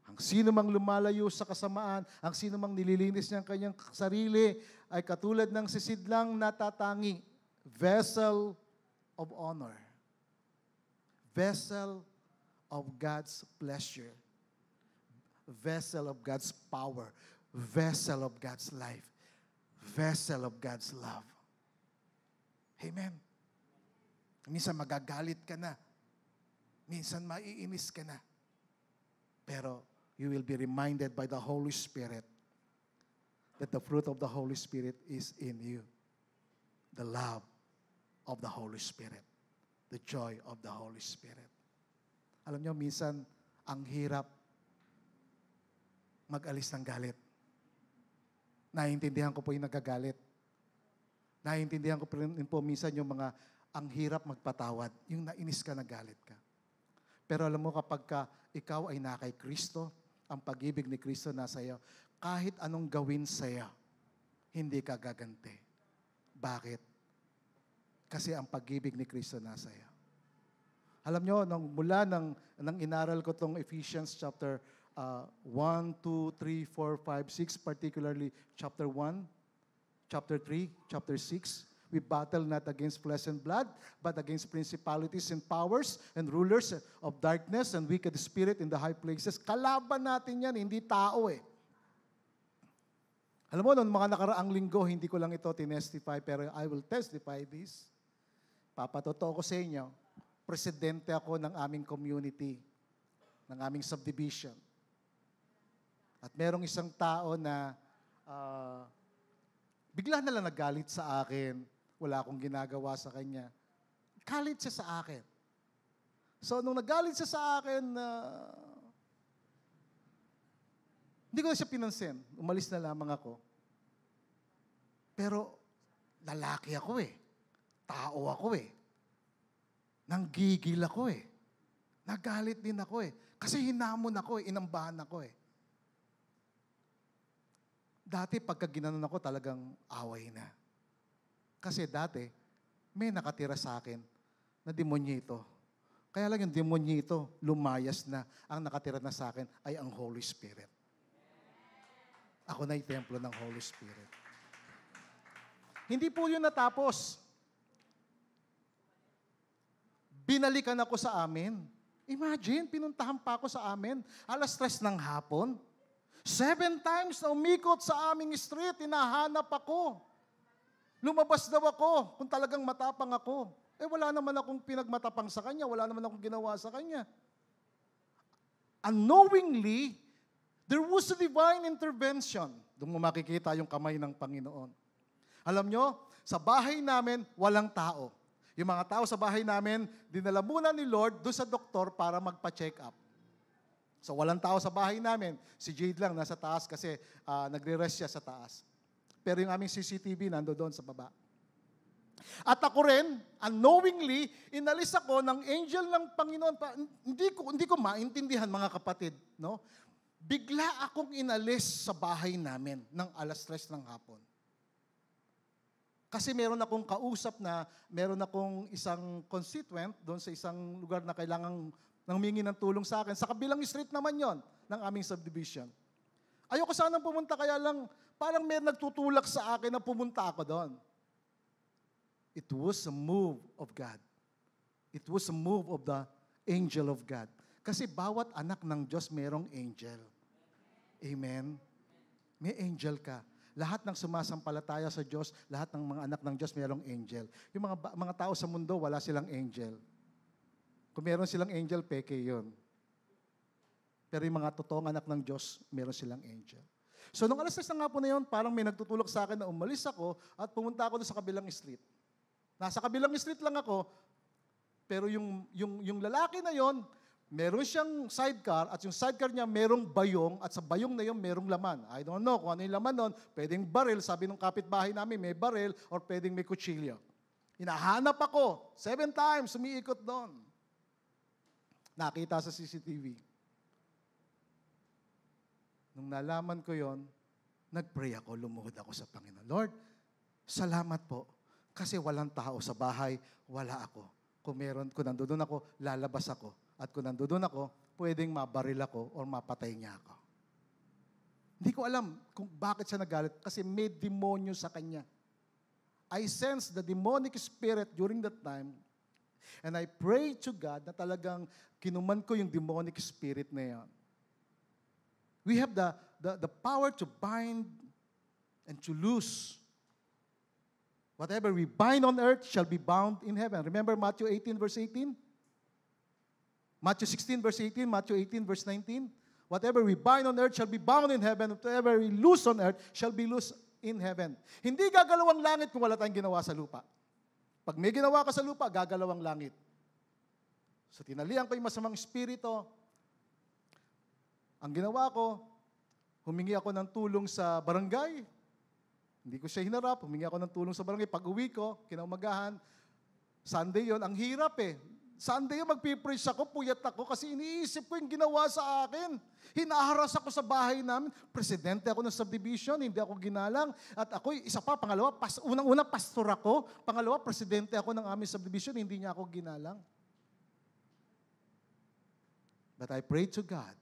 Ang sino mang lumalayo sa kasamaan, ang sino mang nililinis niya ang kanyang sarili, ay katulad ng sisidlang natatangi, vessel of honor, vessel of God's pleasure, vessel of God's power, vessel of God's life, vessel of God's love. Amen. Minsan magagalit ka na. Minsan maiinis ka na. Pero you will be reminded by the Holy Spirit that the fruit of the Holy Spirit is in you. The love of the Holy Spirit. The joy of the Holy Spirit. Alam niyo, minsan ang hirap mag-alis ng galit. Naiintindihan ko po yung nagagalit. Naiintindihan ko po minsan yung mga ang hirap magpatawad, yung nainis ka, nagalit ka. Pero alam mo, kapag ikaw ay na kay Kristo, ang pag-ibig ni Kristo nasa iyo, kahit anong gawin sa iyo, hindi ka gaganti. Bakit? Kasi ang pag-ibig ni Kristo nasa iyo. Alam nyo, mula nang inaral ko tong Ephesians chapter 1, 2, 3, 4, 5, 6, particularly chapter 1, chapter 3, chapter 6, we battle not against flesh and blood, but against principalities and powers and rulers of darkness and wicked spirit in the high places. Kalaban natin yan, hindi tao eh. Alam mo, noong mga nakaraang linggo, hindi ko lang ito tinestify, pero I will testify this. Papatotoo ko sa inyo, presidente ako ng aming community, ng aming subdivision. At merong isang tao na bigla na lang nagalit sa akin. Wala akong ginagawa sa kanya. Galit siya sa akin. So, nung nagalit siya sa akin, hindi ko na siya pinansin. Umalis na lamang ako. Pero, lalaki ako eh. tao ako eh. Nanggigil ako eh. Nagalit din ako eh. Kasi hinamon ako eh, inambahan ako eh. Dati pagka ginanon ako talagang away na. Kasi dati, may nakatira sa akin na demonyito. Kaya lang yung demonyito, lumayas na. Ang nakatira na sa akin ay ang Holy Spirit. Ako na yung templo ng Holy Spirit. Hindi po yun natapos. Binalikan ako sa amin. Imagine, pinuntahan pa ako sa amin. 3:00 ng hapon. 7 times na umikot sa aming street, hinahanap ako. Lumabas daw ako kung talagang matapang ako. Wala naman akong pinagmatapang sa kanya. Wala naman akong ginawa sa kanya. Unknowingly, there was a divine intervention. Doon mo makikita yung kamay ng Panginoon. Alam nyo, sa bahay namin, walang tao. Yung mga tao sa bahay namin, dinala muna ni Lord doon sa doktor para magpa-check up. So walang tao sa bahay namin. Si Jade lang nasa taas kasi nagre-rest siya sa taas. Pero yung aming CCTV nando doon sa baba. At ako rin, unknowingly, inalis ako ng angel ng Panginoon. Hindi ko maintindihan mga kapatid. No? Bigla akong inalis sa bahay namin ng 3:00 ng hapon. Kasi meron akong kausap na, meron akong isang constituent doon sa isang lugar na kailangang humingi ng tulong sa akin. Sa kabilang street naman yon ng aming subdivision. Ayoko sanang pumunta, kaya lang parang may nagtutulak sa akin na pumunta ako doon. It was a move of God. It was a move of the angel of God. Kasi bawat anak ng Diyos merong angel. Amen? May angel ka. Lahat ng sumasampalataya sa Diyos, lahat ng mga anak ng Diyos merong angel. Yung mga tao sa mundo, wala silang angel. Kung meron silang angel, peke yun. Pero yung mga totoong anak ng Diyos, meron silang angel. So, nung 3:00 na nga po na yun, parang may nagtutulak sa akin na umalis ako at pumunta ako doon sa kabilang street. Nasa kabilang street lang ako, pero yung lalaki na yon, meron siyang sidecar at yung sidecar niya merong bayong at sa bayong na yon merong laman. I don't know kung ano yung laman nun. Pwedeng baril, sabi ng kapitbahay namin, may baril or pwedeng may kutsilyo. Hinahanap ako. 7 times, sumiikot doon. Nakita sa CCTV. Nung nalaman ko yon, nag-pray ako, lumuhod ako sa Panginoon. Lord, salamat po. Kasi walang tao sa bahay, wala ako. Kung nandoon ako, lalabas ako. At kung nandoon ako, pwedeng mabaril ako o mapatay niya ako. Hindi ko alam kung bakit siya nagalit kasi may demonyo sa kanya. I sensed the demonic spirit during that time and I prayed to God na talagang kinuman ko yung demonic spirit na yan. We have the power to bind and to loose. Whatever we bind on earth shall be bound in heaven. Remember Matthew 18 verse 18? Matthew 16 verse 18, Matthew 18 verse 19. Whatever we bind on earth shall be bound in heaven. Whatever we loose on earth shall be loose in heaven. Hindi gagalaw ang langit kung wala tayong ginawa sa lupa. Pag may ginawa ka sa lupa, gagalaw ang langit. So tinalian ko yung masamang espiritu. Ang ginawa ko, humingi ako ng tulong sa barangay. Hindi ko siya hinarap, humingi ako ng tulong sa barangay. Pag uwi ko, kinaumagahan, Sunday yon, ang hirap eh. Sunday yung magpipreach ako, puyat ako kasi iniisip ko yung ginawa sa akin. Hinaharas ako sa bahay namin. Presidente ako ng subdivision, hindi ako ginalang. At ako, isa pa, pangalawa, unang-una pastor ako. Pangalawa, presidente ako ng aming subdivision, hindi niya ako ginalang. But I prayed to God.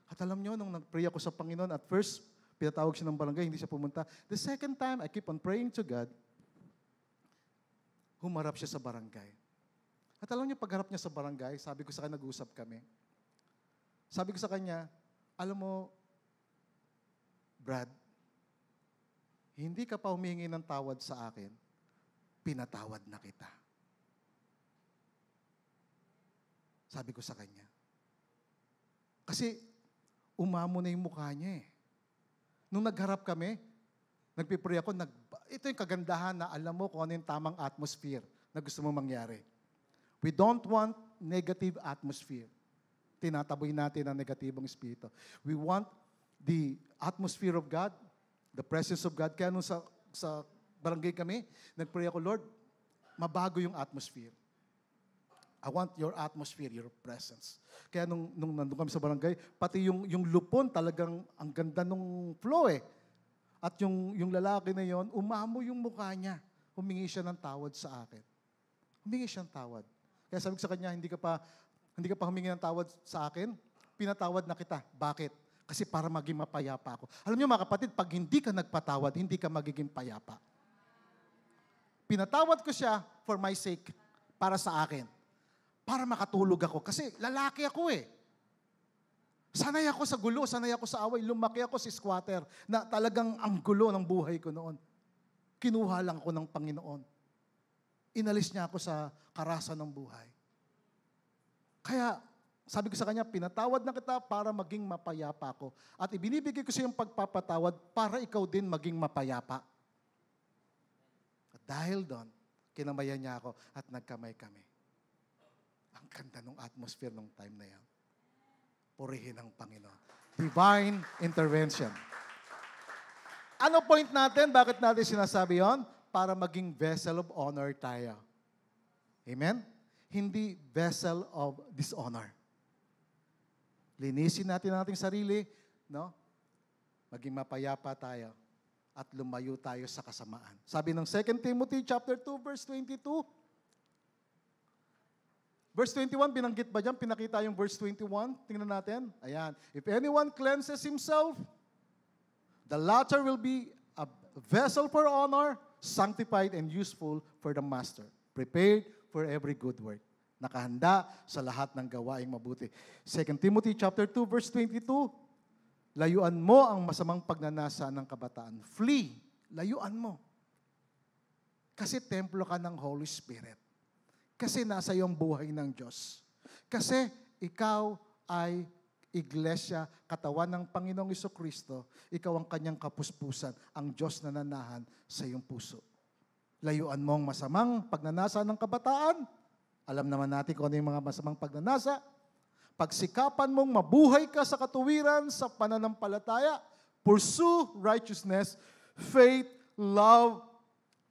At alam niyo, nung nag-pray ako sa Panginoon, at first, pinatawag siya ng barangay, hindi siya pumunta. The second time, I keep on praying to God, humarap siya sa barangay. At alam niyo, pagharap niya sa barangay, sabi ko sa kanya, nag-uusap kami. Sabi ko sa kanya, alam mo, Brad, hindi ka pa humingi ng tawad sa akin, pinatawad na kita. Sabi ko sa kanya. Kasi, umamo na yung mukha niya eh. Nung nagharap kami, nagpipray ako, ito yung kagandahan na alam mo kung ano yung tamang atmosphere na gusto mong mangyari. We don't want negative atmosphere. Tinataboy natin ang negatibong espiritu. We want the atmosphere of God, the presence of God. Kaya nung sa barangay kami, nagpray ako, Lord, mabago yung atmosphere. I want your atmosphere, your presence. Kaya nung nandun kami sa barangay, pati yung lupon talagang ang ganda nung flow eh. At yung lalaki na yon, umamo yung mukha niya. Humingi siya ng tawad sa akin. Humingi siya ng tawad. Kaya sabi ko sa kanya, hindi ka pa humingi ng tawad sa akin, pinatawad na kita. Bakit? Kasi para maging mapayapa ako. Alam niyo mga kapatid, pag hindi ka nagpatawad, hindi ka magiging payapa. Pinatawad ko siya for my sake, para sa akin. Para makatulog ako. Kasi lalaki ako eh. Sanay ako sa gulo, sanay ako sa away. Lumaki ako si squatter na talagang ang gulo ng buhay ko noon. Kinuha lang ako ng Panginoon. Inalis niya ako sa karasan ng buhay. Kaya, sabi ko sa kanya, pinatawad na kita para maging mapayapa ako. At ibinibigay ko sa iyong pagpapatawad para ikaw din maging mapayapa. At dahil doon, kinamayan niya ako at nagkamay kami. Ang ganda ng atmosphere ng time na yan. Purihin ang Panginoon. Divine intervention. Ano point natin? Bakit natin sinasabi yon? Para maging vessel of honor tayo. Amen? Hindi vessel of dishonor. Linisin natin ang ating sarili, no? Maging mapayapa tayo at lumayo tayo sa kasamaan. Sabi ng 2 Timothy chapter 2 verse 22. Verse 21, binanggit ba dyan? Pinakita yung verse 21. Tingnan natin. Ayan. If anyone cleanses himself, the latter will be a vessel for honor, sanctified and useful for the master, prepared for every good work. Nakahanda sa lahat ng gawaing mabuti. 2 Timothy chapter 2 verse 22, layuan mo ang masamang pagnanasa ng kabataan. Flee. Layuan mo. Kasi templo ka ng Holy Spirit. Kasi nasa iyong buhay ng Diyos. Kasi ikaw ay iglesia, katawan ng Panginoong Jesucristo, ikaw ang kanyang kapuspusan, ang Diyos na nanahan sa iyong puso. Layuan mo ang masamang pagnanasa ng kabataan. Alam naman natin kung ano yung mga masamang pagnanasa. Pagsikapan mong mabuhay ka sa katuwiran, sa pananampalataya, pursue righteousness, faith, love.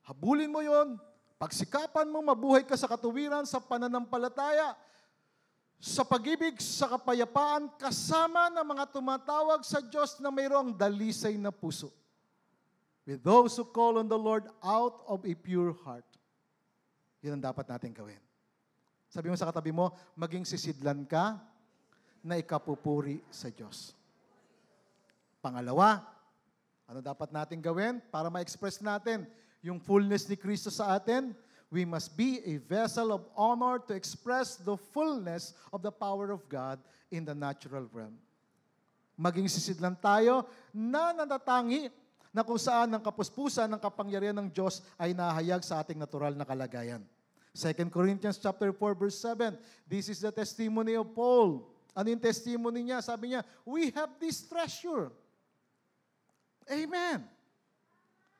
Habulin mo yon. Pagsikapan mong mabuhay ka sa katuwiran, sa pananampalataya, sa pag-ibig, sa kapayapaan, kasama ng mga tumatawag sa Diyos na mayroong dalisay na puso. With those who call on the Lord out of a pure heart. Yun ang dapat natin gawin. Sabi mo sa katabi mo, maging sisidlan ka na ikapupuri sa Diyos. Pangalawa, ano dapat natin gawin para ma-express natin yung fullness ni Kristo sa atin? We must be a vessel of honor to express the fullness of the power of God in the natural realm. Maging sisidlan tayo na natatangi na kung saan ang kapuspusan ng kapangyarihan ng Diyos ay nahayag sa ating natural na kalagayan. 2 Corinthians chapter 4 verse 7, this is the testimony of Paul. Ano yung testimony niya? Sabi niya, we have this treasure. Amen.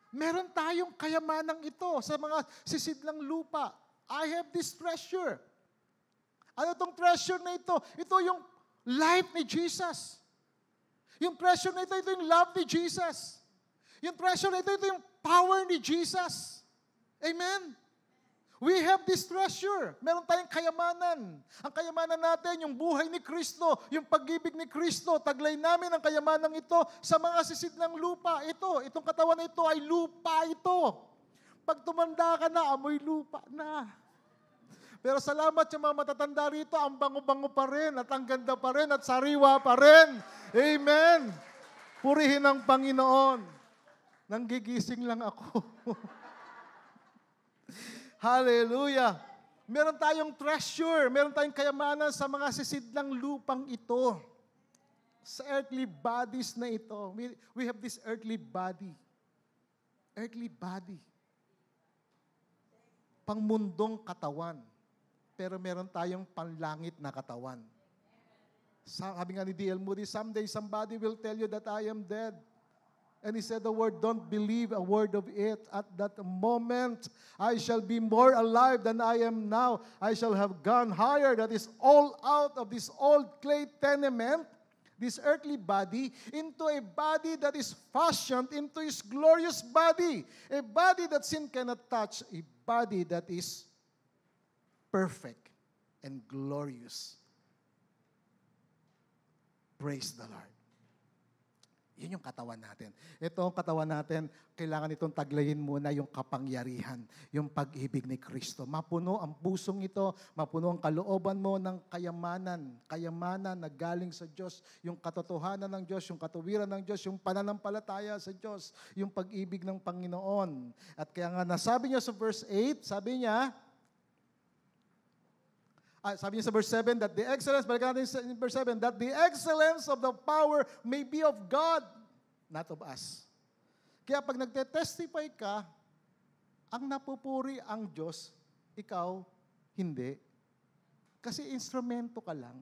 Meron tayong kayamanang ito sa mga sisidlang lupa. I have this treasure. Ano tong treasure na ito? Ito yung life ni Jesus. Yung treasure na ito yung love ni Jesus. Yung treasure na ito yung power ni Jesus. Amen? We have this treasure. Meron tayong kayamanan. Ang kayamanan natin, yung buhay ni Kristo, yung pag-ibig ni Kristo, taglay namin ang kayamanan ito sa mga sisidlang lupa. Itong katawan na ito ay lupa ito. Pag tumanda ka na, amoy lupa na. Pero salamat sa mga matatanda rito, ang bango-bango pa rin, at ang ganda pa rin, at sariwa pa rin. Amen. Purihin ang Panginoon. Nanggigising lang ako. Hallelujah! Meron tayong treasure, meron tayong kayamanan sa mga sisidlang lupang ito. Sa earthly bodies na ito. We have this earthly body. Earthly body. Pangmundong katawan. Pero meron tayong panlangit na katawan. Sabi nga ni D.L. Moody, someday somebody will tell you that I am dead. And he said the word, don't believe a word of it. At that moment, I shall be more alive than I am now. I shall have gone higher. That is all out of this old clay tenement. this earthly body into a body that is fashioned into His glorious body. A body that sin cannot touch. A body that is perfect and glorious. Praise the Lord. Yun yung katawan natin. Ito ang katawan natin, kailangan itong taglayin muna yung kapangyarihan, yung pag-ibig ni Kristo. Mapuno ang pusong ito, mapuno ang kalooban mo ng kayamanan na galing sa Diyos, yung katotohanan ng Diyos, yung katuwiran ng Diyos, yung pananampalataya sa Diyos, yung pag-ibig ng Panginoon. At kaya nga nasabi niya sa verse 8, sabi niya sa verse 7, that the excellence, balikan natin sa verse 7, that the excellence of the power may be of God, not of us. Kaya pag nagte-testify ka, ang napupuri ang Diyos, ikaw, hindi. Kasi instrumento ka lang.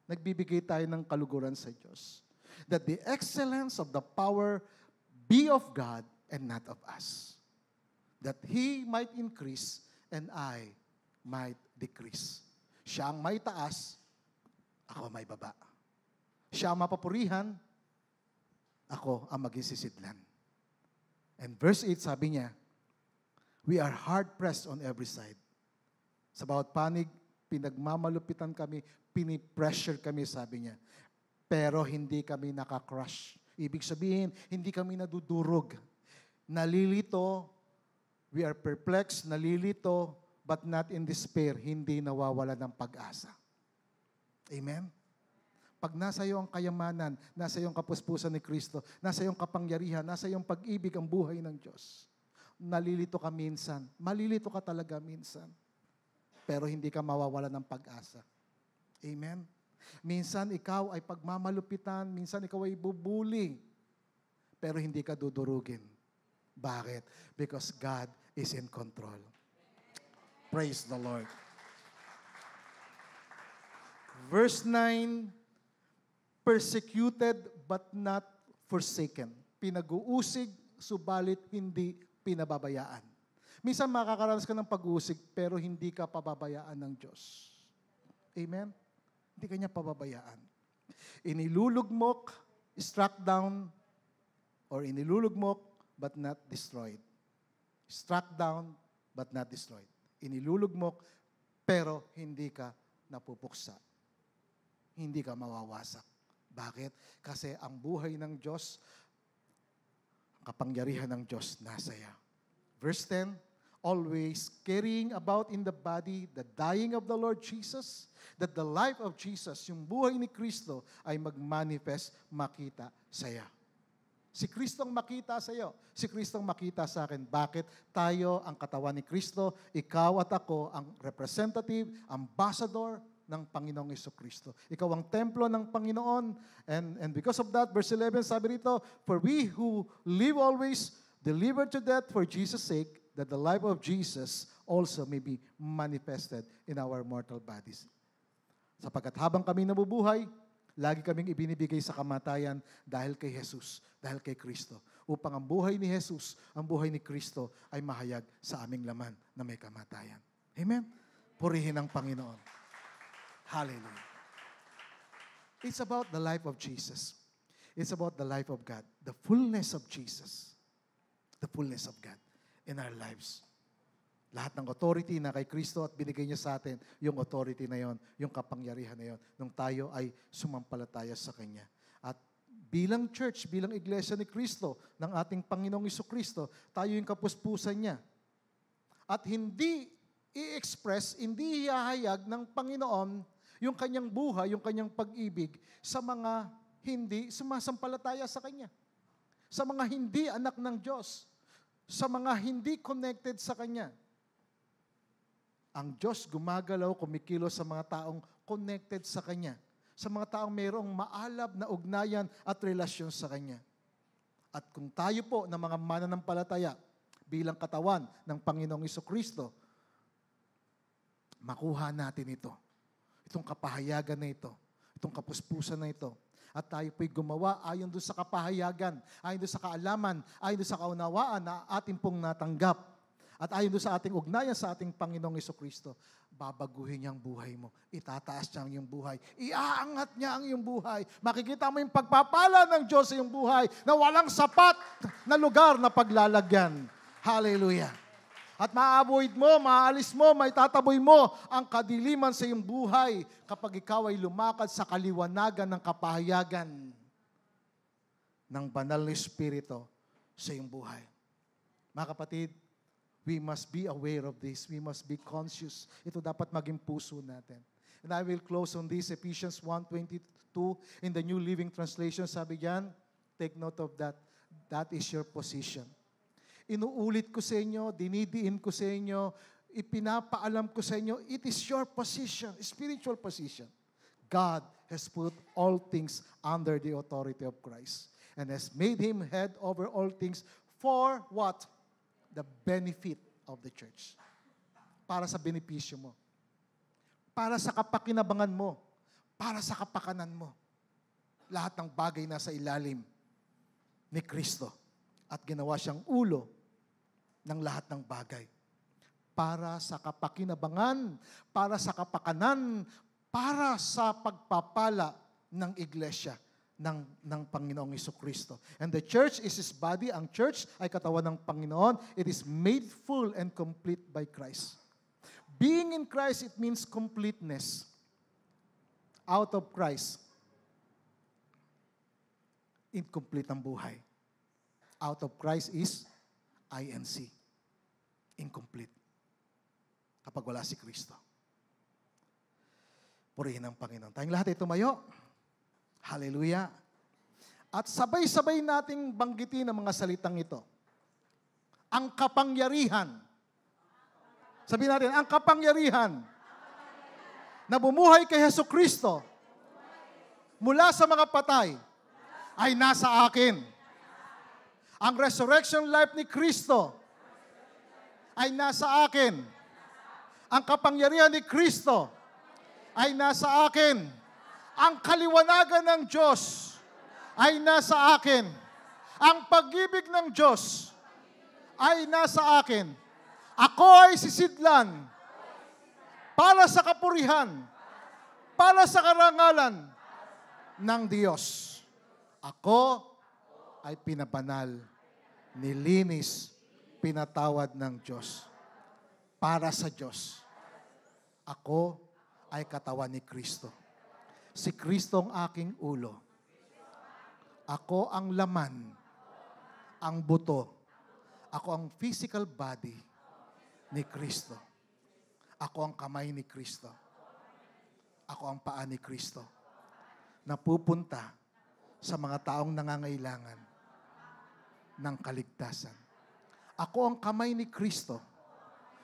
Nagbibigay tayo ng kaluguran sa Diyos. That the excellence of the power be of God and not of us. That He might increase and I might decrease. Siya ang may taas, ako may baba. Siya ang mapapurihan, ako ang magisisidlan. And verse 8 sabi niya, we are hard-pressed on every side. Sa bawat panig, pinagmamalupitan kami, pinipressure kami, sabi niya. Pero hindi kami nakakrush. Ibig sabihin, hindi kami nadudurog. Nalilito, we are perplexed, nalilito, but not in despair, hindi nawawala ng pag-asa. Amen? Pag nasa iyo ang kayamanan, nasa iyo ang kapuspusan ni Kristo, nasa iyo ang kapangyarihan, nasa iyo ang pag-ibig, ang buhay ng Diyos, nalilito ka minsan. Malilito ka talaga minsan. Pero hindi ka mawawala ng pag-asa. Amen? Minsan ikaw ay pagmamalupitan, minsan ikaw ay bubuli, pero hindi ka dudurugin. Bakit? Because God is in control. Praise the Lord. Verse 9, persecuted but not forsaken. Pinag-uusig, subalit hindi pinababayaan. Minsan makakaranas ka ng pag-uusig, pero hindi ka pababayaan ng Diyos. Amen? Hindi ka niya pababayaan. Inilulugmok, struck down, or inilulugmok but not destroyed. Struck down but not destroyed. Inilulugmok, pero hindi ka napupuksa. Hindi ka mawawasak. Bakit? Kasi ang buhay ng Diyos, kapangyarihan ng Diyos nasa iya. Verse 10, always carrying about in the body the dying of the Lord Jesus, that the life of Jesus, yung buhay ni Kristo, ay mag-manifest, makita sa iya. Si Kristo ang makita sa iyo. Si Kristo ang makita sa akin. Bakit? Tayo ang katawan ni Kristo. Ikaw at ako ang representative, ambassador ng Panginoong Jesucristo. Ikaw ang templo ng Panginoon. And because of that, verse 11, sabi rito, for we who live always delivered to death for Jesus' sake, that the life of Jesus also may be manifested in our mortal bodies. Sapagkat habang kami nabubuhay, lagi kaming ibinibigay sa kamatayan dahil kay Jesus, dahil kay Kristo. Upang ang buhay ni Jesus, ang buhay ni Kristo ay mahayag sa aming laman na may kamatayan. Amen? Purihin ang Panginoon. Hallelujah. It's about the life of Jesus. It's about the life of God. The fullness of Jesus. The fullness of God in our lives. Lahat ng authority na kay Kristo at binigay niya sa atin, yung authority na yon, yung kapangyarihan na yon, nung tayo ay sumampalataya sa Kanya. At bilang church, bilang iglesia ni Kristo, ng ating Panginoong Jesucristo, tayo yung kapuspusan niya. At hindi i-express, hindi ihahayag ng Panginoon yung Kanyang buhay, yung Kanyang pag-ibig sa mga hindi sumasampalataya sa Kanya. Sa mga hindi anak ng Diyos. Sa mga hindi connected sa Kanya. Ang Diyos gumagalaw, kumikilos sa mga taong connected sa Kanya. Sa mga taong mayroong maalab na ugnayan at relasyon sa Kanya. At kung tayo po na mga mananampalataya bilang katawan ng Panginoong Jesucristo, makuha natin ito. Itong kapahayagan na ito. Itong kapuspusan na ito. At tayo po'y gumawa ayon doon sa kapahayagan, ayon doon sa kaalaman, ayon doon sa kaunawaan na ating pong natanggap. At ayon doon sa ating ugnayan sa ating Panginoong Jesucristo, babaguhin niya ang buhay mo. Itataas niya ang iyong buhay. Iaangat niya ang iyong buhay. Makikita mo yung pagpapala ng Diyos sa iyong buhay na walang sapat na lugar na paglalagyan. Hallelujah. At maaavoid mo, maaalis mo, maitataboy mo ang kadiliman sa iyong buhay kapag ikaw ay lumakad sa kaliwanagan ng kapahayagan ng banal na Espiritu sa iyong buhay. Mga kapatid, we must be aware of this. We must be conscious. Ito dapat maging puso natin. And I will close on this, Ephesians 1:22 in the New Living Translation. Sabi diyan, take note of that. That is your position. Inuulit ko sa inyo, dinidiin ko sa inyo, ipinapaalam ko sa inyo, it is your position, spiritual position. God has put all things under the authority of Christ and has made Him head over all things for what? The benefit of the church. Para sa benepisyo mo. Para sa kapakinabangan mo. Para sa kapakanan mo. Lahat ng bagay nasa ilalim ni Kristo. At ginawa siyang ulo ng lahat ng bagay. Para sa kapakinabangan, para sa kapakanan, para sa pagpapala ng iglesia ng Panginoong Jesucristo. And the church is His body. Ang church ay katawan ng Panginoon. It is made full and complete by Christ. Being in Christ, it means completeness. Out of Christ, incomplete ang buhay. Out of Christ is INC. Incomplete. Kapag wala si Kristo. Purihin ang Panginoon. Tayong lahat ay tumayo. Hallelujah. At sabay-sabay nating banggitin ang mga salitang ito. Ang kapangyarihan. Sabihin natin, ang kapangyarihan na bumuhay kay Jesucristo mula sa mga patay ay nasa akin. Ang resurrection life ni Kristo ay nasa akin. Ang kapangyarihan ni Kristo ay nasa akin. Ang kaliwanagan ng Diyos ay nasa akin. Ang pag-ibig ng Diyos ay nasa akin. Ako ay sisidlan para sa kapurihan, para sa karangalan ng Diyos. Ako ay pinabanal, nilinis, pinatawad ng Diyos. Para sa Diyos. Ako ay katawan ni Kristo. Si Kristo ang aking ulo. Ako ang laman, ang buto. Ako ang physical body ni Kristo. Ako ang kamay ni Kristo. Ako ang paa ni Kristo. Napupunta sa mga taong nangangailangan ng kaligtasan. Ako ang kamay ni Kristo.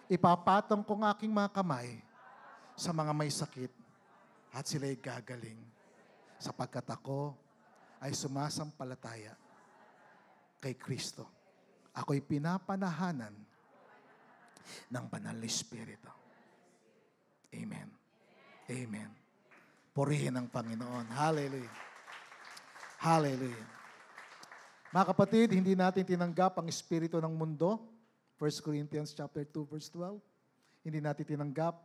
Ipapatong ko ang aking mga kamay sa mga may sakit at sila'y gagaling sapagkat ako ay sumasampalataya kay Kristo. Ako'y pinapanahanan ng banal na Espiritu. Amen. Amen. Purihin ang Panginoon. Hallelujah. Hallelujah. Mga kapatid, hindi natin tinanggap ang espiritu ng mundo. 1 Corinthians chapter 2 verse 12. Hindi natin tinanggap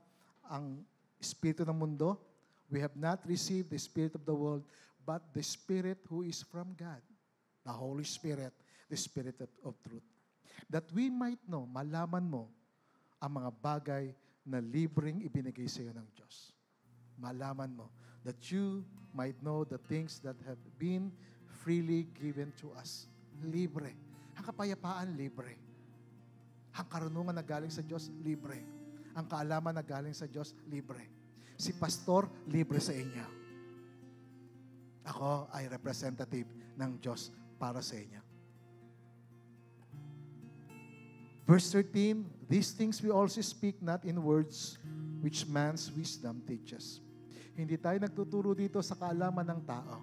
ang espiritu ng mundo. We have not received the spirit of the world, but the Spirit who is from God, the Holy Spirit, the Spirit of truth. That we might know, malaman mo, ang mga bagay na libreng ibinigay sa iyo ng Diyos. Malaman mo, that you might know the things that have been freely given to us. Libre. Ang kapayapaan, libre. Ang karunungan na galing sa Diyos, libre. Ang kaalaman na galing sa Diyos, libre. Si pastor, libre sa inyo. Ako ay representative ng Diyos para sa inyo. Verse 13, these things we also speak not in words which man's wisdom teaches. Hindi tayo nagtuturo dito sa kaalaman ng tao,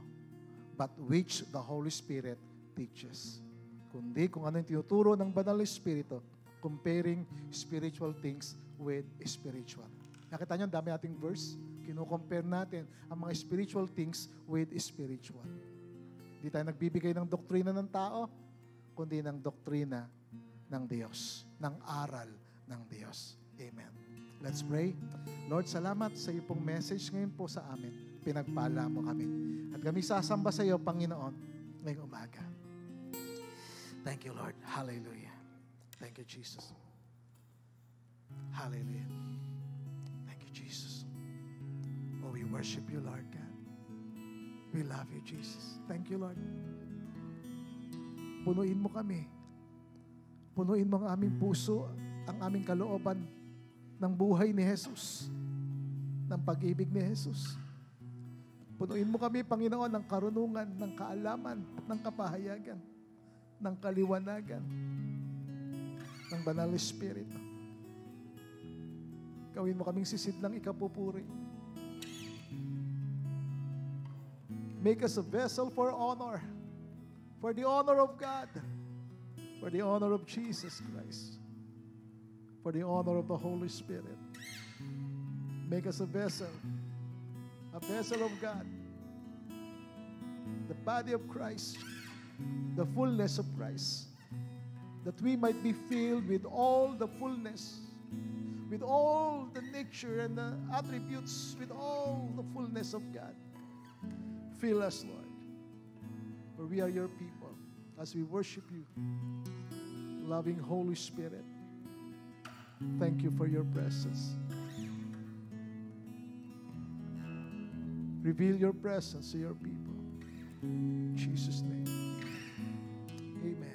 but which the Holy Spirit teaches. Kundi kung ano yung tinuturo ng Banal na Espiritu, comparing spiritual things with spiritual. Nakita nyo, dami nating verse. Kino-compare natin ang mga spiritual things with spiritual. Hindi tayo nagbibigay ng doktrina ng tao, kundi ng doktrina ng Diyos, ng aral ng Diyos. Amen. Let's pray. Lord, salamat sa iyo pong message ngayon po sa amin. Pinagpala mo kami. At kami sasamba sa iyo, Panginoon, ngayong umaga. Thank you, Lord. Hallelujah. Thank you, Jesus. Hallelujah. Thank you, Jesus. Oh, we worship you, Lord God. We love you, Jesus. Thank you, Lord. Punuin mo kami. Punuin mo ang aming puso, ang aming kalooban ng buhay ni Jesus, ng pag-ibig ni Jesus. Punuin mo kami, Panginoon, ng karunungan, ng kaalaman, ng kapahayagan, ng kaliwanagan, ng Banal na Espiritu. Gawin mo kaming sisidlang ikapupuri. Make us a vessel for honor, for the honor of God, for the honor of Jesus Christ, for the honor of the Holy Spirit. Make us a vessel of God, the body of Christ, the fullness of Christ, that we might be filled with all the fullness, with all the nature and the attributes, with all the fullness of God. Fill us, Lord, for we are your people as we worship you. Loving Holy Spirit, thank you for your presence. Reveal your presence to your people. In Jesus' name, amen.